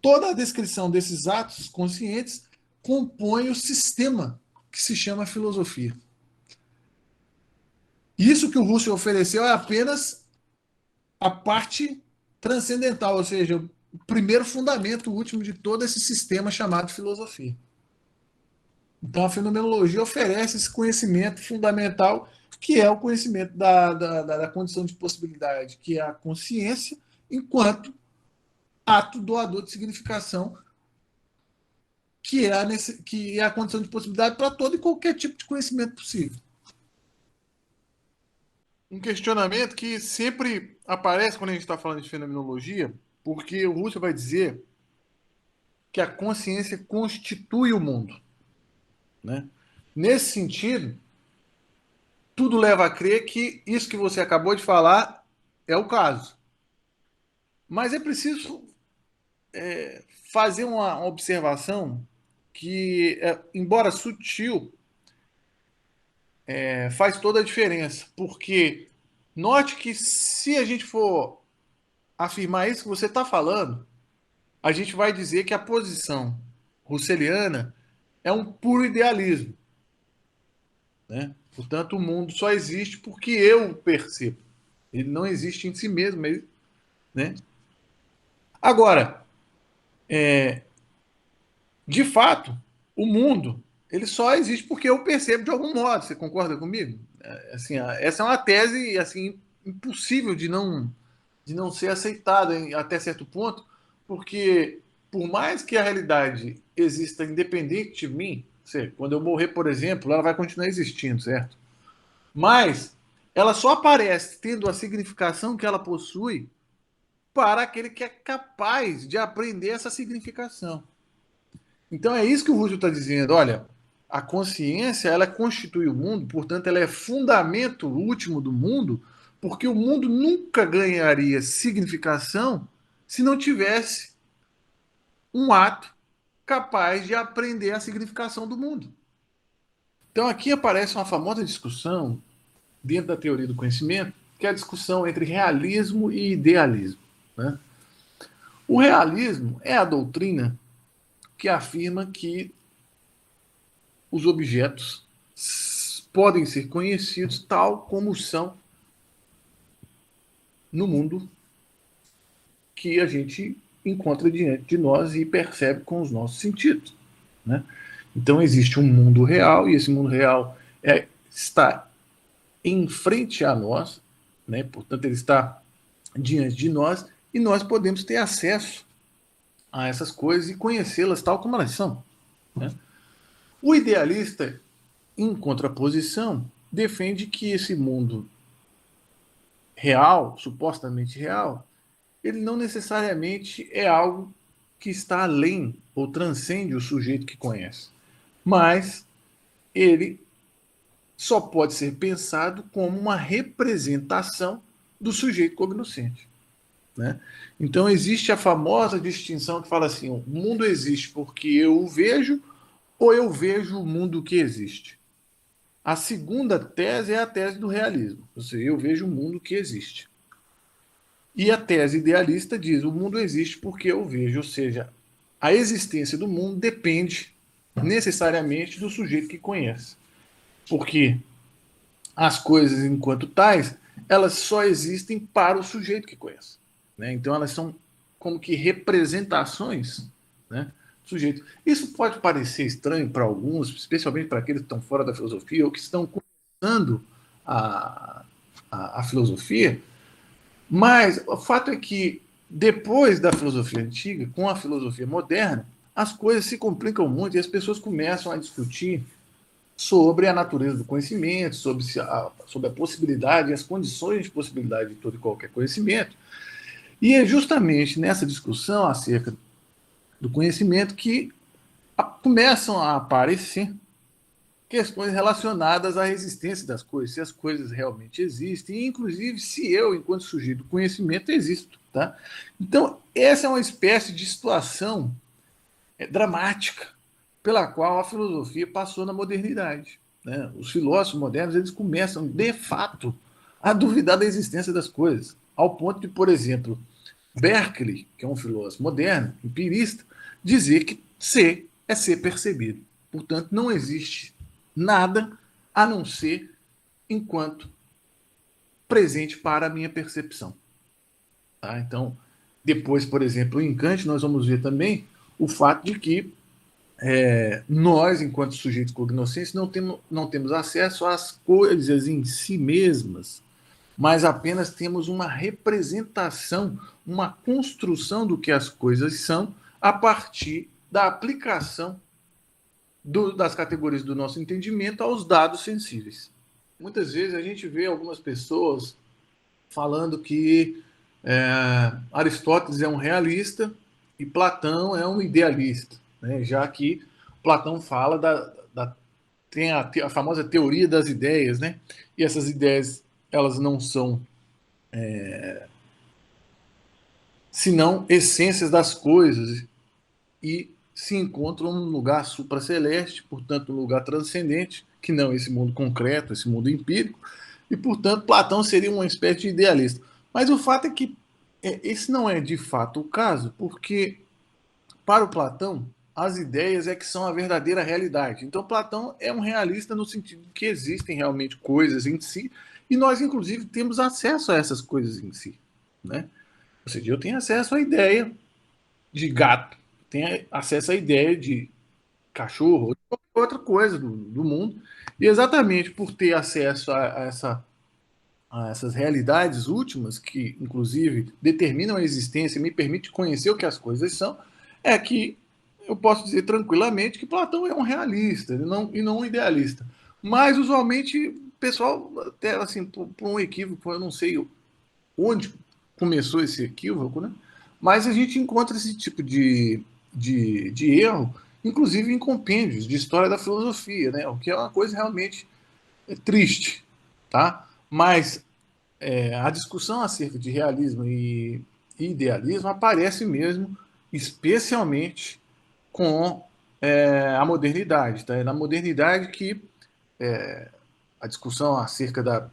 Toda a descrição desses atos conscientes compõe o sistema que se chama filosofia. Isso que o Russell ofereceu é apenas a parte transcendental, ou seja, o primeiro fundamento, o último de todo esse sistema chamado filosofia. Então, a fenomenologia oferece esse conhecimento fundamental, que é o conhecimento da condição de possibilidade, que é a consciência, enquanto ato doador de significação, que é a condição de possibilidade para todo e qualquer tipo de conhecimento possível. Um questionamento que sempre aparece quando a gente está falando de fenomenologia, porque o Russell vai dizer que a consciência constitui o mundo, né? Nesse sentido, tudo leva a crer que isso que você acabou de falar é o caso. Mas é preciso fazer uma observação que, embora sutil, faz toda a diferença. Porque note que se a gente for afirmar isso que você está falando, a gente vai dizer que a posição russeliana é um puro idealismo, né? Portanto, o mundo só existe porque eu percebo. Ele não existe em si mesmo, né? Agora, de fato, o mundo ele só existe porque eu percebo de algum modo. Você concorda comigo? Assim, essa é uma tese assim impossível de não ser aceitada até certo ponto, porque por mais que a realidade exista independente de mim, quando eu morrer, por exemplo, ela vai continuar existindo, certo? Mas ela só aparece tendo a significação que ela possui para aquele que é capaz de aprender essa significação. Então é isso que o Russell está dizendo. Olha, a consciência ela constitui o mundo, portanto, ela é fundamento último do mundo, porque o mundo nunca ganharia significação se não tivesse um ato capaz de aprender a significação do mundo. Então aqui aparece uma famosa discussão dentro da teoria do conhecimento, que é a discussão entre realismo e idealismo, né? O realismo é a doutrina que afirma que os objetos podem ser conhecidos tal como são no mundo que a gente encontra diante de nós e percebe com os nossos sentidos, né? Então existe um mundo real e esse mundo real está em frente a nós, né? Portanto ele está diante de nós e nós podemos ter acesso a essas coisas e conhecê-las tal como elas são, né? O idealista, em contraposição, defende que esse mundo real, supostamente real, ele não necessariamente é algo que está além ou transcende o sujeito que conhece, mas ele só pode ser pensado como uma representação do sujeito cognoscente, né? Então existe a famosa distinção que fala assim: o mundo existe porque eu o vejo ou eu vejo o mundo que existe. A segunda tese é a tese do realismo, ou seja, eu vejo o mundo que existe. E a tese idealista diz: o mundo existe porque eu vejo, ou seja, a existência do mundo depende necessariamente do sujeito que conhece. Porque as coisas, enquanto tais, elas só existem para o sujeito que conhece, né? Então elas são como que representações, né, do sujeito. Isso pode parecer estranho para alguns, especialmente para aqueles que estão fora da filosofia ou que estão começando a filosofia, mas o fato é que depois da filosofia antiga, com a filosofia moderna, as coisas se complicam muito e as pessoas começam a discutir sobre a natureza do conhecimento, sobre a possibilidade e as condições de possibilidade de todo e qualquer conhecimento. E é justamente nessa discussão acerca do conhecimento que começam a aparecer questões relacionadas à existência das coisas, se as coisas realmente existem, e inclusive se eu, enquanto sujeito do conhecimento, existo. Tá? Então, essa é uma espécie de situação dramática pela qual a filosofia passou na modernidade, né? Os filósofos modernos eles começam, de fato, a duvidar da existência das coisas, ao ponto de, por exemplo, Berkeley, que é um filósofo moderno, empirista, dizer que ser é ser percebido. Portanto, não existe nada a não ser enquanto presente para a minha percepção. Tá? Então, depois, por exemplo, em Kant, nós vamos ver também o fato de que nós, enquanto sujeitos cognoscentes, não temos acesso às coisas em si mesmas, mas apenas temos uma representação, uma construção do que as coisas são a partir da aplicação das categorias do nosso entendimento aos dados sensíveis. Muitas vezes a gente vê algumas pessoas falando que Aristóteles é um realista e Platão é um idealista, né? Já que Platão fala tem a famosa teoria das ideias, né? E essas ideias elas não são senão essências das coisas e se encontram num lugar supraceleste, portanto, um lugar transcendente, que não esse mundo concreto, esse mundo empírico, e, portanto, Platão seria uma espécie de idealista. Mas o fato é que esse não é de fato o caso, porque para o Platão, as ideias é que são a verdadeira realidade. Então, Platão é um realista no sentido de que existem realmente coisas em si, e nós, inclusive, temos acesso a essas coisas em si. Né? Ou seja, eu tenho acesso à ideia de gato, tenho acesso à ideia de cachorro, ou de qualquer outra coisa do mundo, e exatamente por ter acesso a essas realidades últimas, que inclusive determinam a existência e me permite conhecer o que as coisas são, é que eu posso dizer tranquilamente que Platão é um realista e não um idealista. Mas, usualmente, o pessoal, até assim, por um equívoco, eu não sei onde começou esse equívoco, né? Mas a gente encontra esse tipo de erro, inclusive em compêndios de história da filosofia, né? O que é uma coisa realmente triste, tá? Mas a discussão acerca de realismo e idealismo aparece mesmo, especialmente com a modernidade. Tá? É na modernidade que a discussão acerca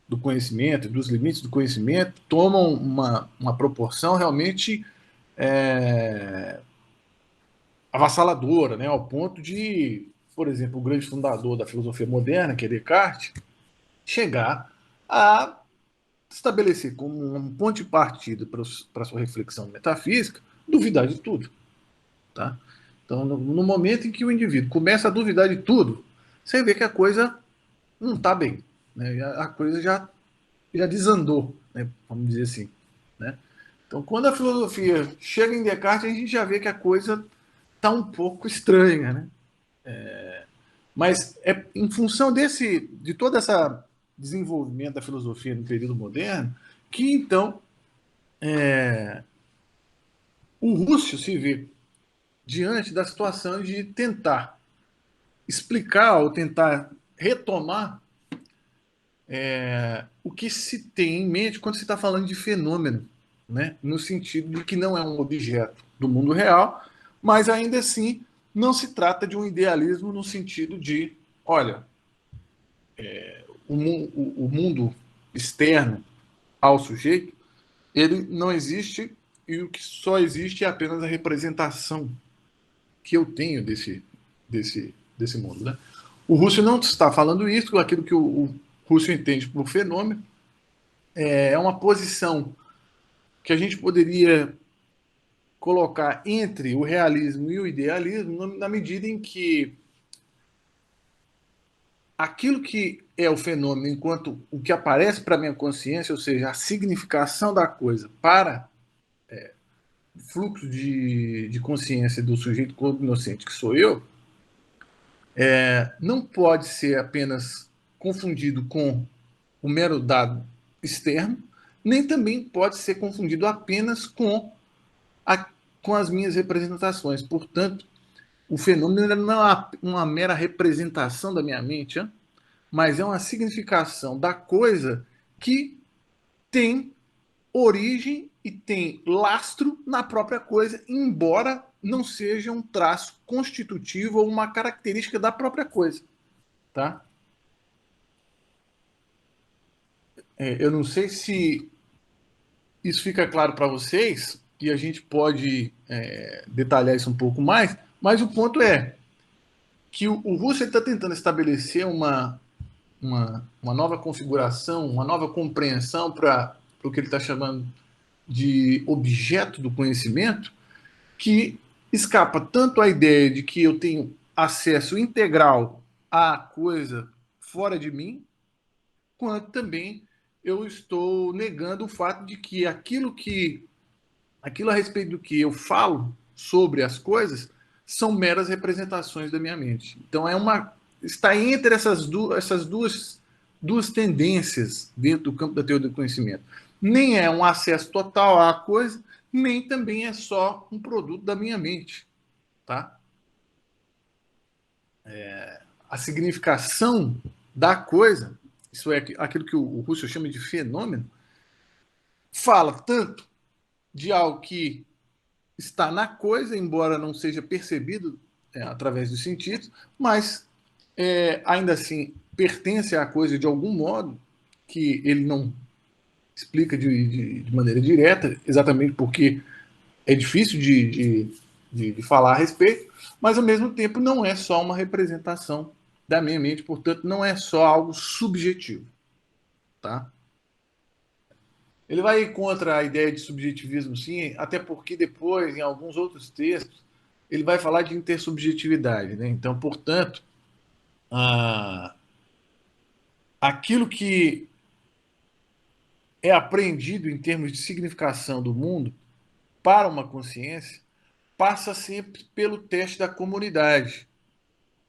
do conhecimento, dos limites do conhecimento, tomam uma proporção realmente avassaladora, né? Ao ponto de, por exemplo, o grande fundador da filosofia moderna, que é Descartes, chegar a estabelecer como um ponto de partida para sua reflexão metafísica, duvidar de tudo. Tá? Então, no momento em que o indivíduo começa a duvidar de tudo, você vê que a coisa não está bem. Né? A coisa já desandou, né? Vamos dizer assim. Né? Então, quando a filosofia chega em Descartes, a gente já vê que a coisa está um pouco estranha. Né? Mas é em função de todo esse desenvolvimento da filosofia no período moderno que, então, o Russell se vê diante da situação de tentar explicar ou tentar retomar o que se tem em mente quando se está falando de fenômeno, né? No sentido de que não é um objeto do mundo real, mas ainda assim não se trata de um idealismo no sentido de, olha, o mundo externo ao sujeito, ele não existe e o que só existe é apenas a representação que eu tenho desse mundo. Né? O Russell não está falando isso, aquilo que o Russell entende por fenômeno, é uma posição que a gente poderia colocar entre o realismo e o idealismo, na medida em que aquilo que é o fenômeno, enquanto o que aparece para a minha consciência, ou seja, a significação da coisa para o fluxo de consciência do sujeito cognoscente, que sou eu, não pode ser apenas confundido com o mero dado externo, nem também pode ser confundido apenas com as minhas representações. Portanto, o fenômeno não é uma mera representação da minha mente, mas é uma significação da coisa que tem origem e tem lastro na própria coisa, embora não seja um traço constitutivo ou uma característica da própria coisa. Tá? eu não sei se isso fica claro para vocês, e a gente pode detalhar isso um pouco mais, mas o ponto é que o Russell está tentando estabelecer uma nova configuração, uma nova compreensão para o que ele está chamando de objeto do conhecimento, que escapa tanto à ideia de que eu tenho acesso integral à coisa fora de mim, quanto também eu estou negando o fato de que aquilo a respeito do que eu falo sobre as coisas são meras representações da minha mente. Então está entre essas duas tendências dentro do campo da teoria do conhecimento. Nem é um acesso total à coisa, nem também é só um produto da minha mente, tá? A significação da coisa, isso é aquilo que o Russell chama de fenômeno, fala tanto de algo que está na coisa, embora não seja percebido através dos sentidos, mas ainda assim pertence à coisa de algum modo, que ele não explica de maneira direta, exatamente porque é difícil de falar a respeito, mas ao mesmo tempo não é só uma representação da minha mente, portanto não é só algo subjetivo, tá? Ele vai contra a ideia de subjetivismo, sim, até porque depois, em alguns outros textos, ele vai falar de intersubjetividade, né? Então, portanto, ah, aquilo que é aprendido em termos de significação do mundo para uma consciência passa sempre pelo teste da comunidade,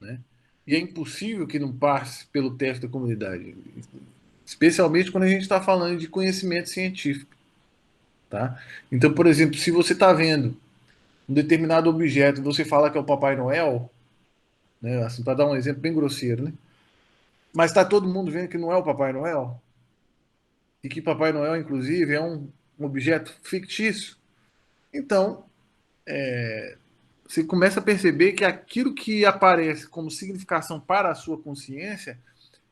né? E é impossível que não passe pelo teste da comunidade, especialmente quando a gente está falando de conhecimento científico, tá? Então, por exemplo, se você está vendo um determinado objeto, você fala que é o Papai Noel, né? Assim, para dar um exemplo bem grosseiro, né? Mas está todo mundo vendo que não é o Papai Noel e que Papai Noel, inclusive, é um objeto fictício. Então, você começa a perceber que aquilo que aparece como significação para a sua consciência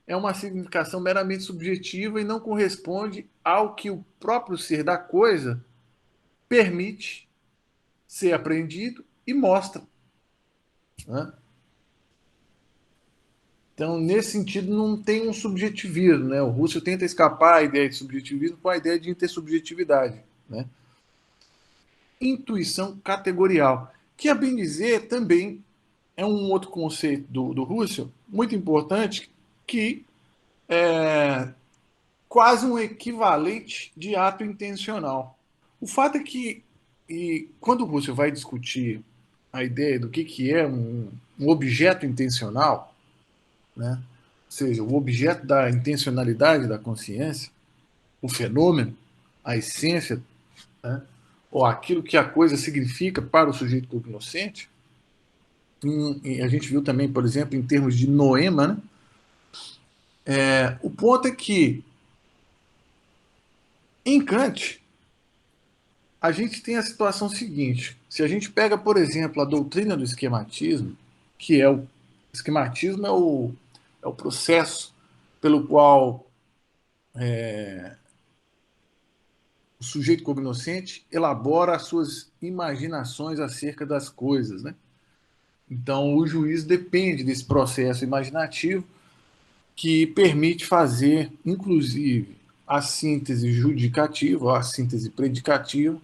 é uma significação meramente subjetiva e não corresponde ao que o próprio ser da coisa permite ser aprendido e mostra, né? Então, nesse sentido, não tem um subjetivismo, né? O Russell tenta escapar à ideia de subjetivismo com a ideia de intersubjetividade, né? Intuição categorial, que, a bem dizer, também é um outro conceito do Russell, muito importante, que é quase um equivalente de ato intencional. O fato é que, e quando o Russell vai discutir a ideia do que é um objeto intencional, né? Ou seja, o objeto da intencionalidade da consciência, o fenômeno, a essência, né? Ou aquilo que a coisa significa para o sujeito cognoscente, a gente viu também, por exemplo, em termos de noema, né? O ponto é que, em Kant, a gente tem a situação seguinte: se a gente pega, por exemplo, a doutrina do esquematismo, que é o esquematismo é o processo pelo qual o sujeito cognoscente elabora as suas imaginações acerca das coisas, né? Então, o juízo depende desse processo imaginativo que permite fazer, inclusive, a síntese judicativa, a síntese predicativa,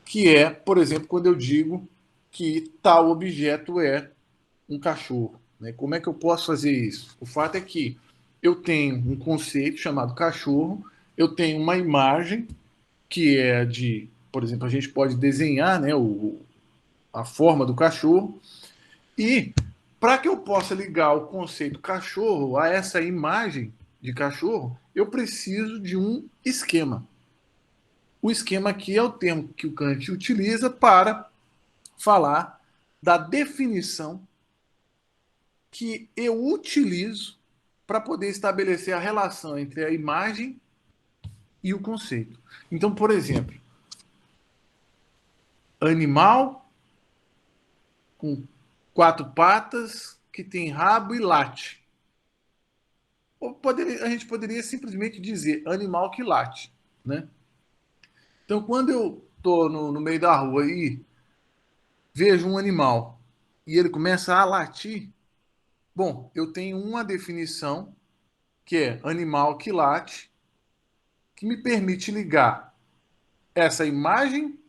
que é, por exemplo, quando eu digo que tal objeto é um cachorro, né? Como é que eu posso fazer isso? O fato é que eu tenho um conceito chamado cachorro, eu tenho uma imagem que é de, por exemplo, a gente pode desenhar, né, a forma do cachorro, e para que eu possa ligar o conceito cachorro a essa imagem de cachorro, eu preciso de um esquema. O esquema aqui é o termo que o Kant utiliza para falar da definição que eu utilizo para poder estabelecer a relação entre a imagem e o conceito. Então, por exemplo, animal com quatro patas que tem rabo e late. A gente poderia simplesmente dizer animal que late, né? Então, quando eu estou no meio da rua e vejo um animal e ele começa a latir, bom, eu tenho uma definição que é animal que late, que me permite ligar essa imagem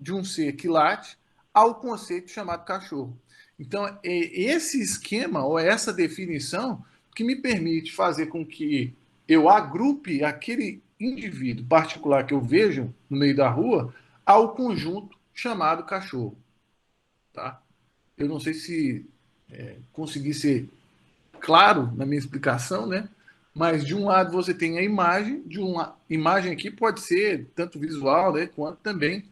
de um ser que late ao conceito chamado cachorro. Então, é esse esquema ou essa definição que me permite fazer com que eu agrupe aquele indivíduo particular que eu vejo no meio da rua ao conjunto chamado cachorro. Tá? Eu não sei se consegui ser claro na minha explicação, né? Mas de um lado você tem a imagem, de uma imagem aqui pode ser tanto visual, né, quanto também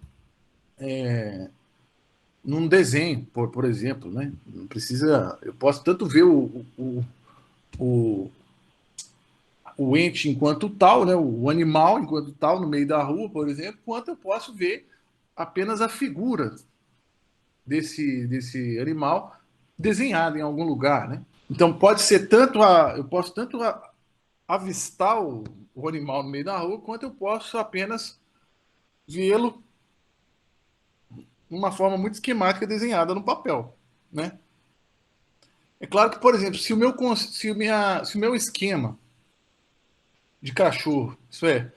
num desenho, por exemplo, né? Não precisa, eu posso tanto ver o, o ente enquanto tal, né? O animal enquanto tal no meio da rua, por exemplo, quanto eu posso ver apenas a figura desse animal desenhada em algum lugar, né? Então pode ser tanto eu posso tanto avistar o animal no meio da rua, quanto eu posso apenas vê-lo de uma forma muito esquemática desenhada no papel, né? É claro que, por exemplo, se o meu esquema de cachorro, isso é,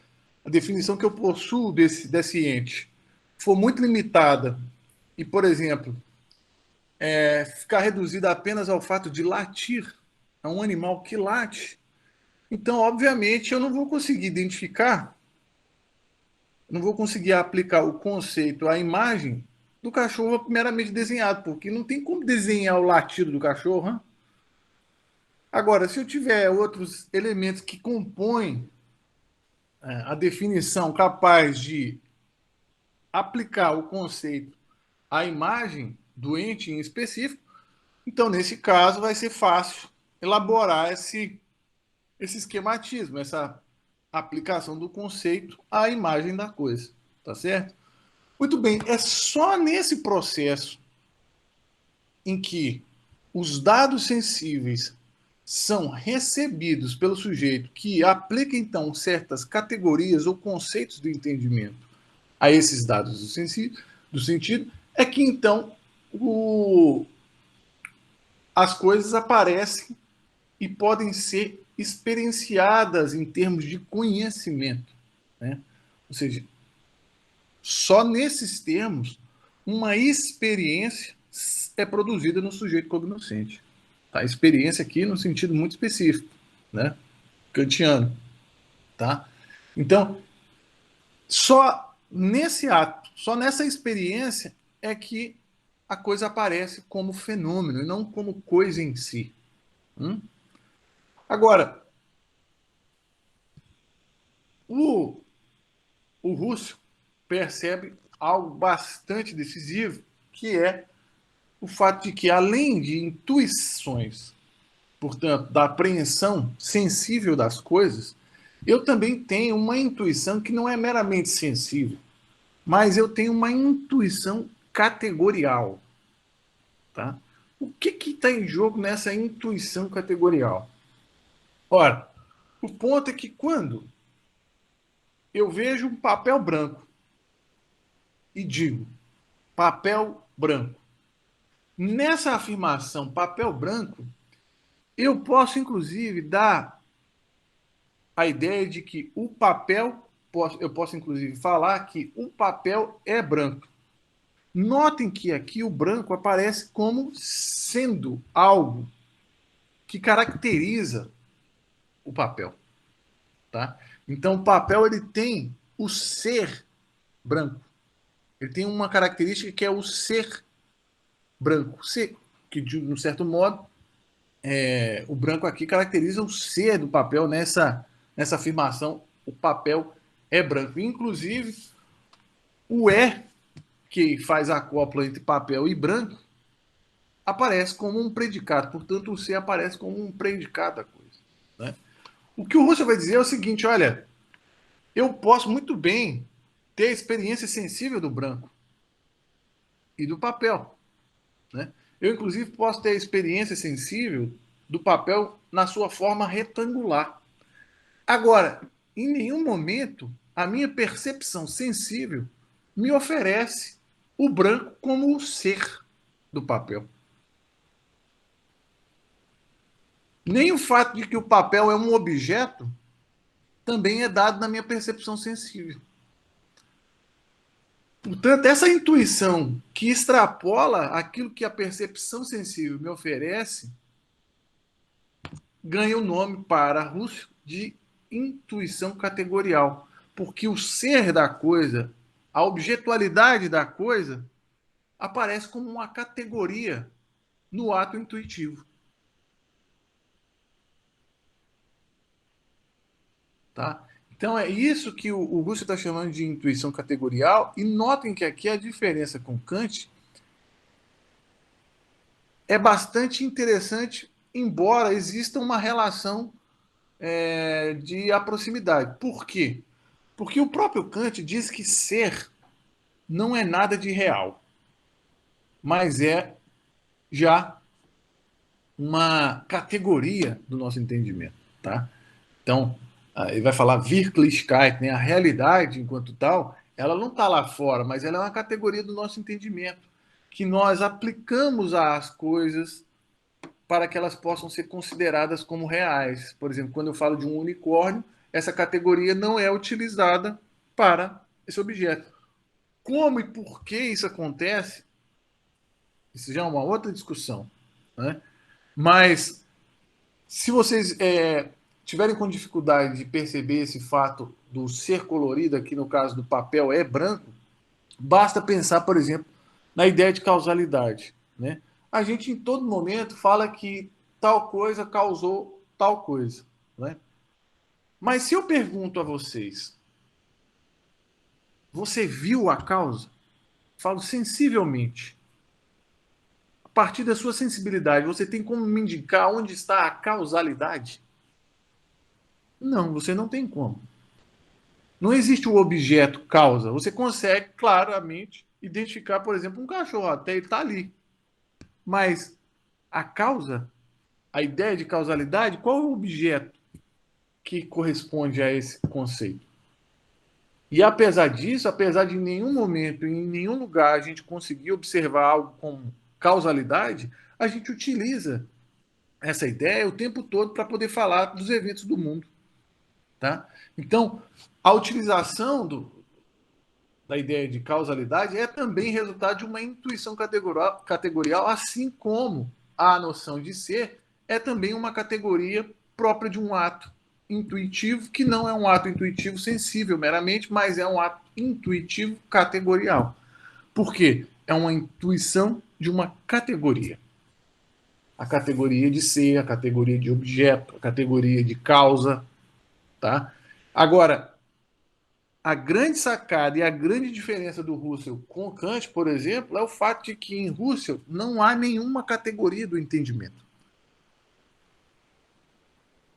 a definição que eu possuo desse ente, for muito limitada e, por exemplo, ficar reduzida apenas ao fato de latir, a um animal que late, então, obviamente, eu não vou conseguir identificar, não vou conseguir aplicar o conceito à imagem do cachorro primeiramente desenhado, porque não tem como desenhar o latido do cachorro. Hein? Agora, se eu tiver outros elementos que compõem a definição capaz de aplicar o conceito à imagem do ente em específico, então, nesse caso, vai ser fácil elaborar esse esquematismo, essa aplicação do conceito à imagem da coisa. Tá certo? Muito bem, é só nesse processo em que os dados sensíveis são recebidos pelo sujeito que aplica então certas categorias ou conceitos do entendimento a esses dados do sentido, é que então as coisas aparecem e podem ser experienciadas em termos de conhecimento. Né? Ou seja, só nesses termos uma experiência é produzida no sujeito cognoscente. Tá? Experiência aqui no sentido muito específico, né? Kantiano. Tá? Então, só nesse ato, só nessa experiência é que a coisa aparece como fenômeno e não como coisa em si. Agora, o, o Russo percebe algo bastante decisivo, que é o fato de que, além de intuições, portanto, da apreensão sensível das coisas, eu também tenho uma intuição que não é meramente sensível, mas eu tenho uma intuição categorial. Tá? O que está em jogo nessa intuição categorial? Ora, o ponto é que quando eu vejo um papel branco e digo papel branco, nessa afirmação papel branco, eu posso inclusive dar a ideia de que o papel, eu posso inclusive falar que o papel é branco. Notem que aqui o branco aparece como sendo algo que caracteriza o papel, tá? Então o papel ele tem o ser branco. Ele tem uma característica que é o ser branco, ser que de um certo modo o branco aqui caracteriza o ser do papel nessa afirmação. O papel é branco. Inclusive o que faz a cópula entre papel e branco aparece como um predicado. Portanto, o ser aparece como um predicado da coisa. Né? O que o Russell vai dizer é o seguinte: olha, eu posso muito bem ter a experiência sensível do branco e do papel. Né? Eu, inclusive, posso ter a experiência sensível do papel na sua forma retangular. Agora, em nenhum momento a minha percepção sensível me oferece o branco como o ser do papel. Nem o fato de que o papel é um objeto também é dado na minha percepção sensível. Portanto, essa intuição que extrapola aquilo que a percepção sensível me oferece ganha o nome para Russell de intuição categorial, porque o ser da coisa, a objetualidade da coisa, aparece como uma categoria no ato intuitivo. Tá? Então é isso que o Russell está chamando de intuição categorial, e notem que aqui a diferença com Kant é bastante interessante, embora exista uma relação de proximidade. Por quê? Porque o próprio Kant diz que ser não é nada de real, mas é já uma categoria do nosso entendimento. Tá? Então, ele vai falar Wirklichkeit, né? A realidade, enquanto tal, ela não está lá fora, mas ela é uma categoria do nosso entendimento, que nós aplicamos às coisas para que elas possam ser consideradas como reais. Por exemplo, quando eu falo de um unicórnio, essa categoria não é utilizada para esse objeto. Como e por que isso acontece, isso já é uma outra discussão. Né? Mas, se vocês tiverem com dificuldade de perceber esse fato do ser colorido, aqui no caso do papel é branco, basta pensar, por exemplo, na ideia de causalidade. Né? A gente, em todo momento, fala que tal coisa causou tal coisa. Né? Mas se eu pergunto a vocês, você viu a causa? Falo sensivelmente. A partir da sua sensibilidade, você tem como me indicar onde está a causalidade? Não, você não tem como. Não existe o objeto causa. Você consegue claramente identificar, por exemplo, um cachorro, até ele está ali. Mas a causa, a ideia de causalidade, qual é o objeto que corresponde a esse conceito? E apesar disso, apesar de em nenhum momento, em nenhum lugar a gente conseguir observar algo como causalidade, a gente utiliza essa ideia o tempo todo para poder falar dos eventos do mundo. Tá? Então, a utilização da ideia de causalidade é também resultado de uma intuição categorial, assim como a noção de ser é também uma categoria própria de um ato intuitivo, que não é um ato intuitivo sensível meramente, mas é um ato intuitivo categorial. Por quê? É uma intuição de uma categoria. A categoria de ser, a categoria de objeto, a categoria de causa. Tá? Agora, a grande sacada e a grande diferença do Russell com Kant, por exemplo, é o fato de que em Russell não há nenhuma categoria do entendimento.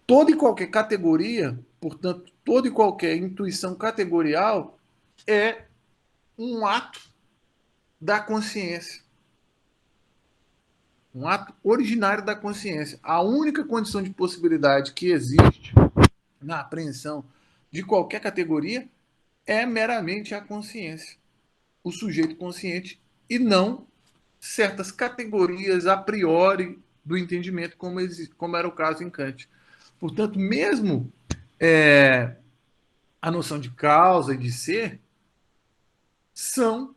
Toda e qualquer categoria, portanto, toda e qualquer intuição categorial é um ato da consciência. Um ato originário da consciência. A única condição de possibilidade que existe na apreensão de qualquer categoria é meramente a consciência, o sujeito consciente, e não certas categorias a priori do entendimento, como era o caso em Kant. Portanto, mesmo a noção de causa e de ser são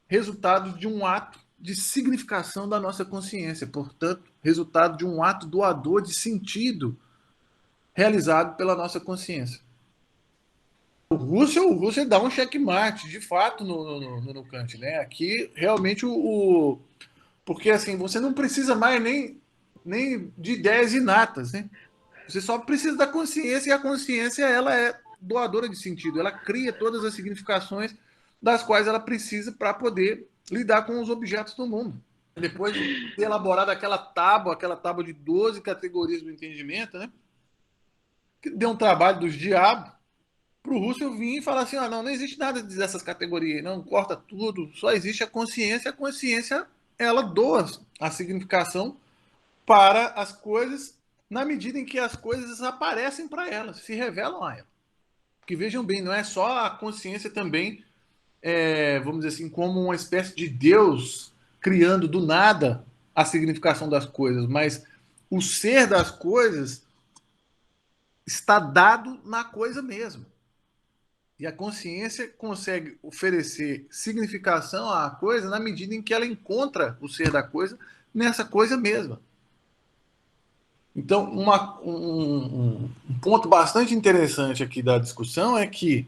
resultados de um ato de significação da nossa consciência, portanto, resultado de um ato doador de sentido realizado pela nossa consciência. O Russell dá um checkmate, de fato, no Kant. Né? Aqui, realmente, porque assim, você não precisa mais nem de ideias inatas. Né? Você só precisa da consciência, e a consciência ela é doadora de sentido. Ela cria todas as significações das quais ela precisa para poder lidar com os objetos do mundo. Depois de ter elaborado aquela tábua de 12 categorias do entendimento, né? Que deu um trabalho dos diabos, para o Russell vir e falar assim: não existe nada dessas categorias, não, corta tudo, só existe a consciência ela doa a significação para as coisas na medida em que as coisas aparecem para ela, se revelam a ela. Porque vejam bem, não é só a consciência também, vamos dizer assim, como uma espécie de Deus criando do nada a significação das coisas, mas o ser das coisas está dado na coisa mesmo. E a consciência consegue oferecer significação à coisa na medida em que ela encontra o ser da coisa nessa coisa mesma. Então, um ponto bastante interessante aqui da discussão é que,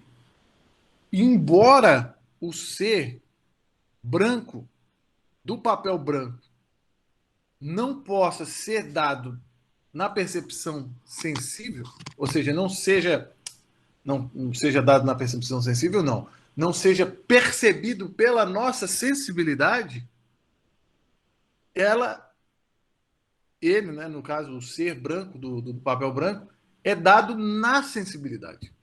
embora o ser branco do papel branco não possa ser dado na percepção sensível, ou seja, não seja dado na percepção sensível, não seja percebido pela nossa sensibilidade, ela, ele, né, no caso, o ser branco do papel branco, é dado na sensibilidade.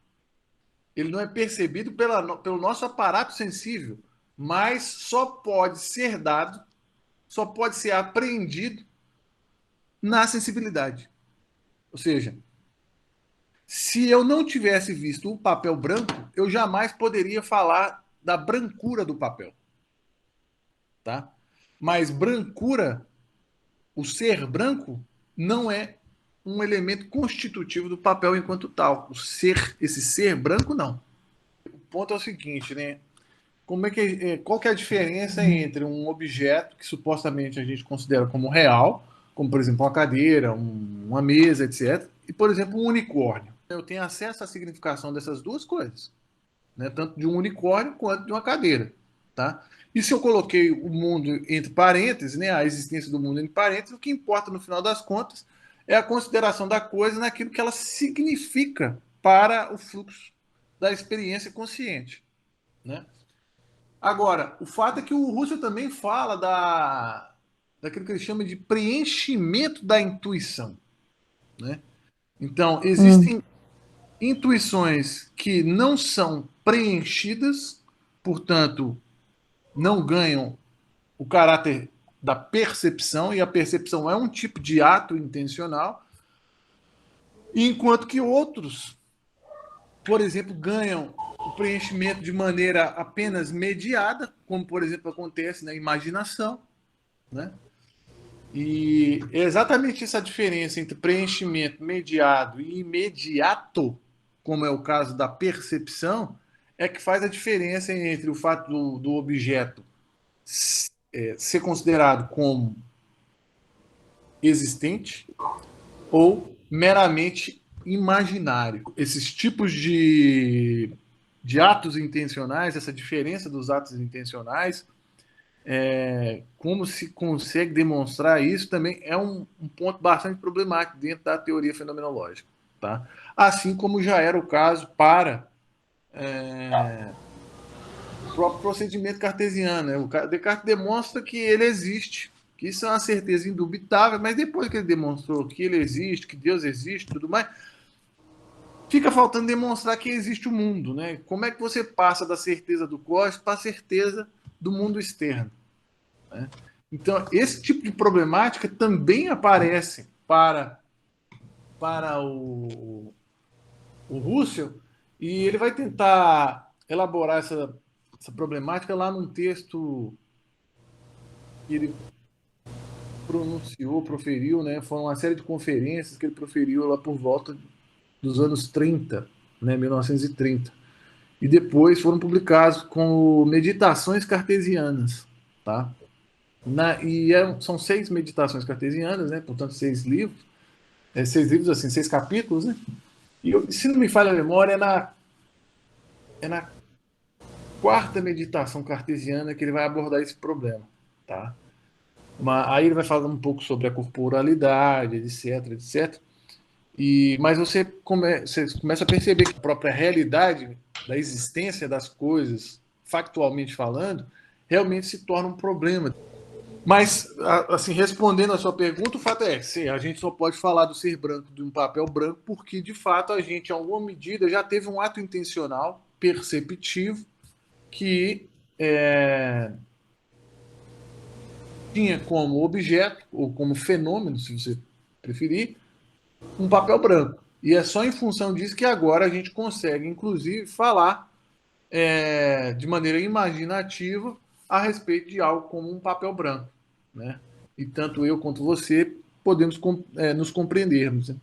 Ele não é percebido pelo nosso aparato sensível, mas só pode ser dado, só pode ser apreendido na sensibilidade. Ou seja, se eu não tivesse visto o papel branco, eu jamais poderia falar da brancura do papel. Tá? Mas brancura, o ser branco, não é um elemento constitutivo do papel enquanto tal. Esse ser branco, não. O ponto é o seguinte, né? Qual que é a diferença entre um objeto que supostamente a gente considera como real, como por exemplo uma cadeira, uma mesa, etc., e por exemplo um unicórnio? Eu tenho acesso à significação dessas duas coisas, né? Tanto de um unicórnio quanto de uma cadeira, tá? E se eu coloquei o mundo entre parênteses, né, a existência do mundo entre parênteses, o que importa no final das contas é a consideração da coisa naquilo que ela significa para o fluxo da experiência consciente, né? Agora, o fato é que o Russell também fala daquilo que ele chama de preenchimento da intuição, né? Então, existem intuições que não são preenchidas, portanto, não ganham o caráter da percepção, e a percepção é um tipo de ato intencional, enquanto que outros, por exemplo, ganham o preenchimento de maneira apenas mediada, como, por exemplo, acontece na imaginação, né? E é exatamente essa diferença entre preenchimento mediado e imediato, como é o caso da percepção, é que faz a diferença entre o fato do objeto ser considerado como existente ou meramente imaginário. Esses tipos de atos intencionais, essa diferença dos atos intencionais, como se consegue demonstrar isso também é um ponto bastante problemático dentro da teoria fenomenológica. Tá? Assim como já era o caso para o próprio procedimento cartesiano. Né? O Descartes demonstra que ele existe, que isso é uma certeza indubitável, mas depois que ele demonstrou que ele existe, que Deus existe, tudo mais, fica faltando demonstrar que existe o mundo. Né? Como é que você passa da certeza do cosmos para a certeza do mundo externo? Né? Então, esse tipo de problemática também aparece para o Russell, e ele vai tentar elaborar essa problemática lá num texto que ele proferiu, né? Foram uma série de conferências que ele proferiu lá por volta dos anos 30, né? 1930. E depois foram publicados como Meditações Cartesianas, tá? São 6 meditações cartesianas, né? Portanto, 6 livros. 6 livros, assim, 6 capítulos, né? E se não me falha a memória, é na quarta meditação cartesiana que ele vai abordar esse problema, tá? Aí ele vai falando um pouco sobre a corporalidade, etc, etc. Mas você começa a perceber que a própria realidade da existência das coisas, factualmente falando, realmente se torna um problema. Mas, assim, respondendo a sua pergunta, o fato é que a gente só pode falar do ser branco de um papel branco porque, de fato, a gente, em alguma medida, já teve um ato intencional, perceptivo, que tinha como objeto, ou como fenômeno, se você preferir, um papel branco. E é só em função disso que agora a gente consegue, inclusive, falar de maneira imaginativa a respeito de algo como um papel branco, né? E tanto eu quanto você podemos nos compreendermos. Né?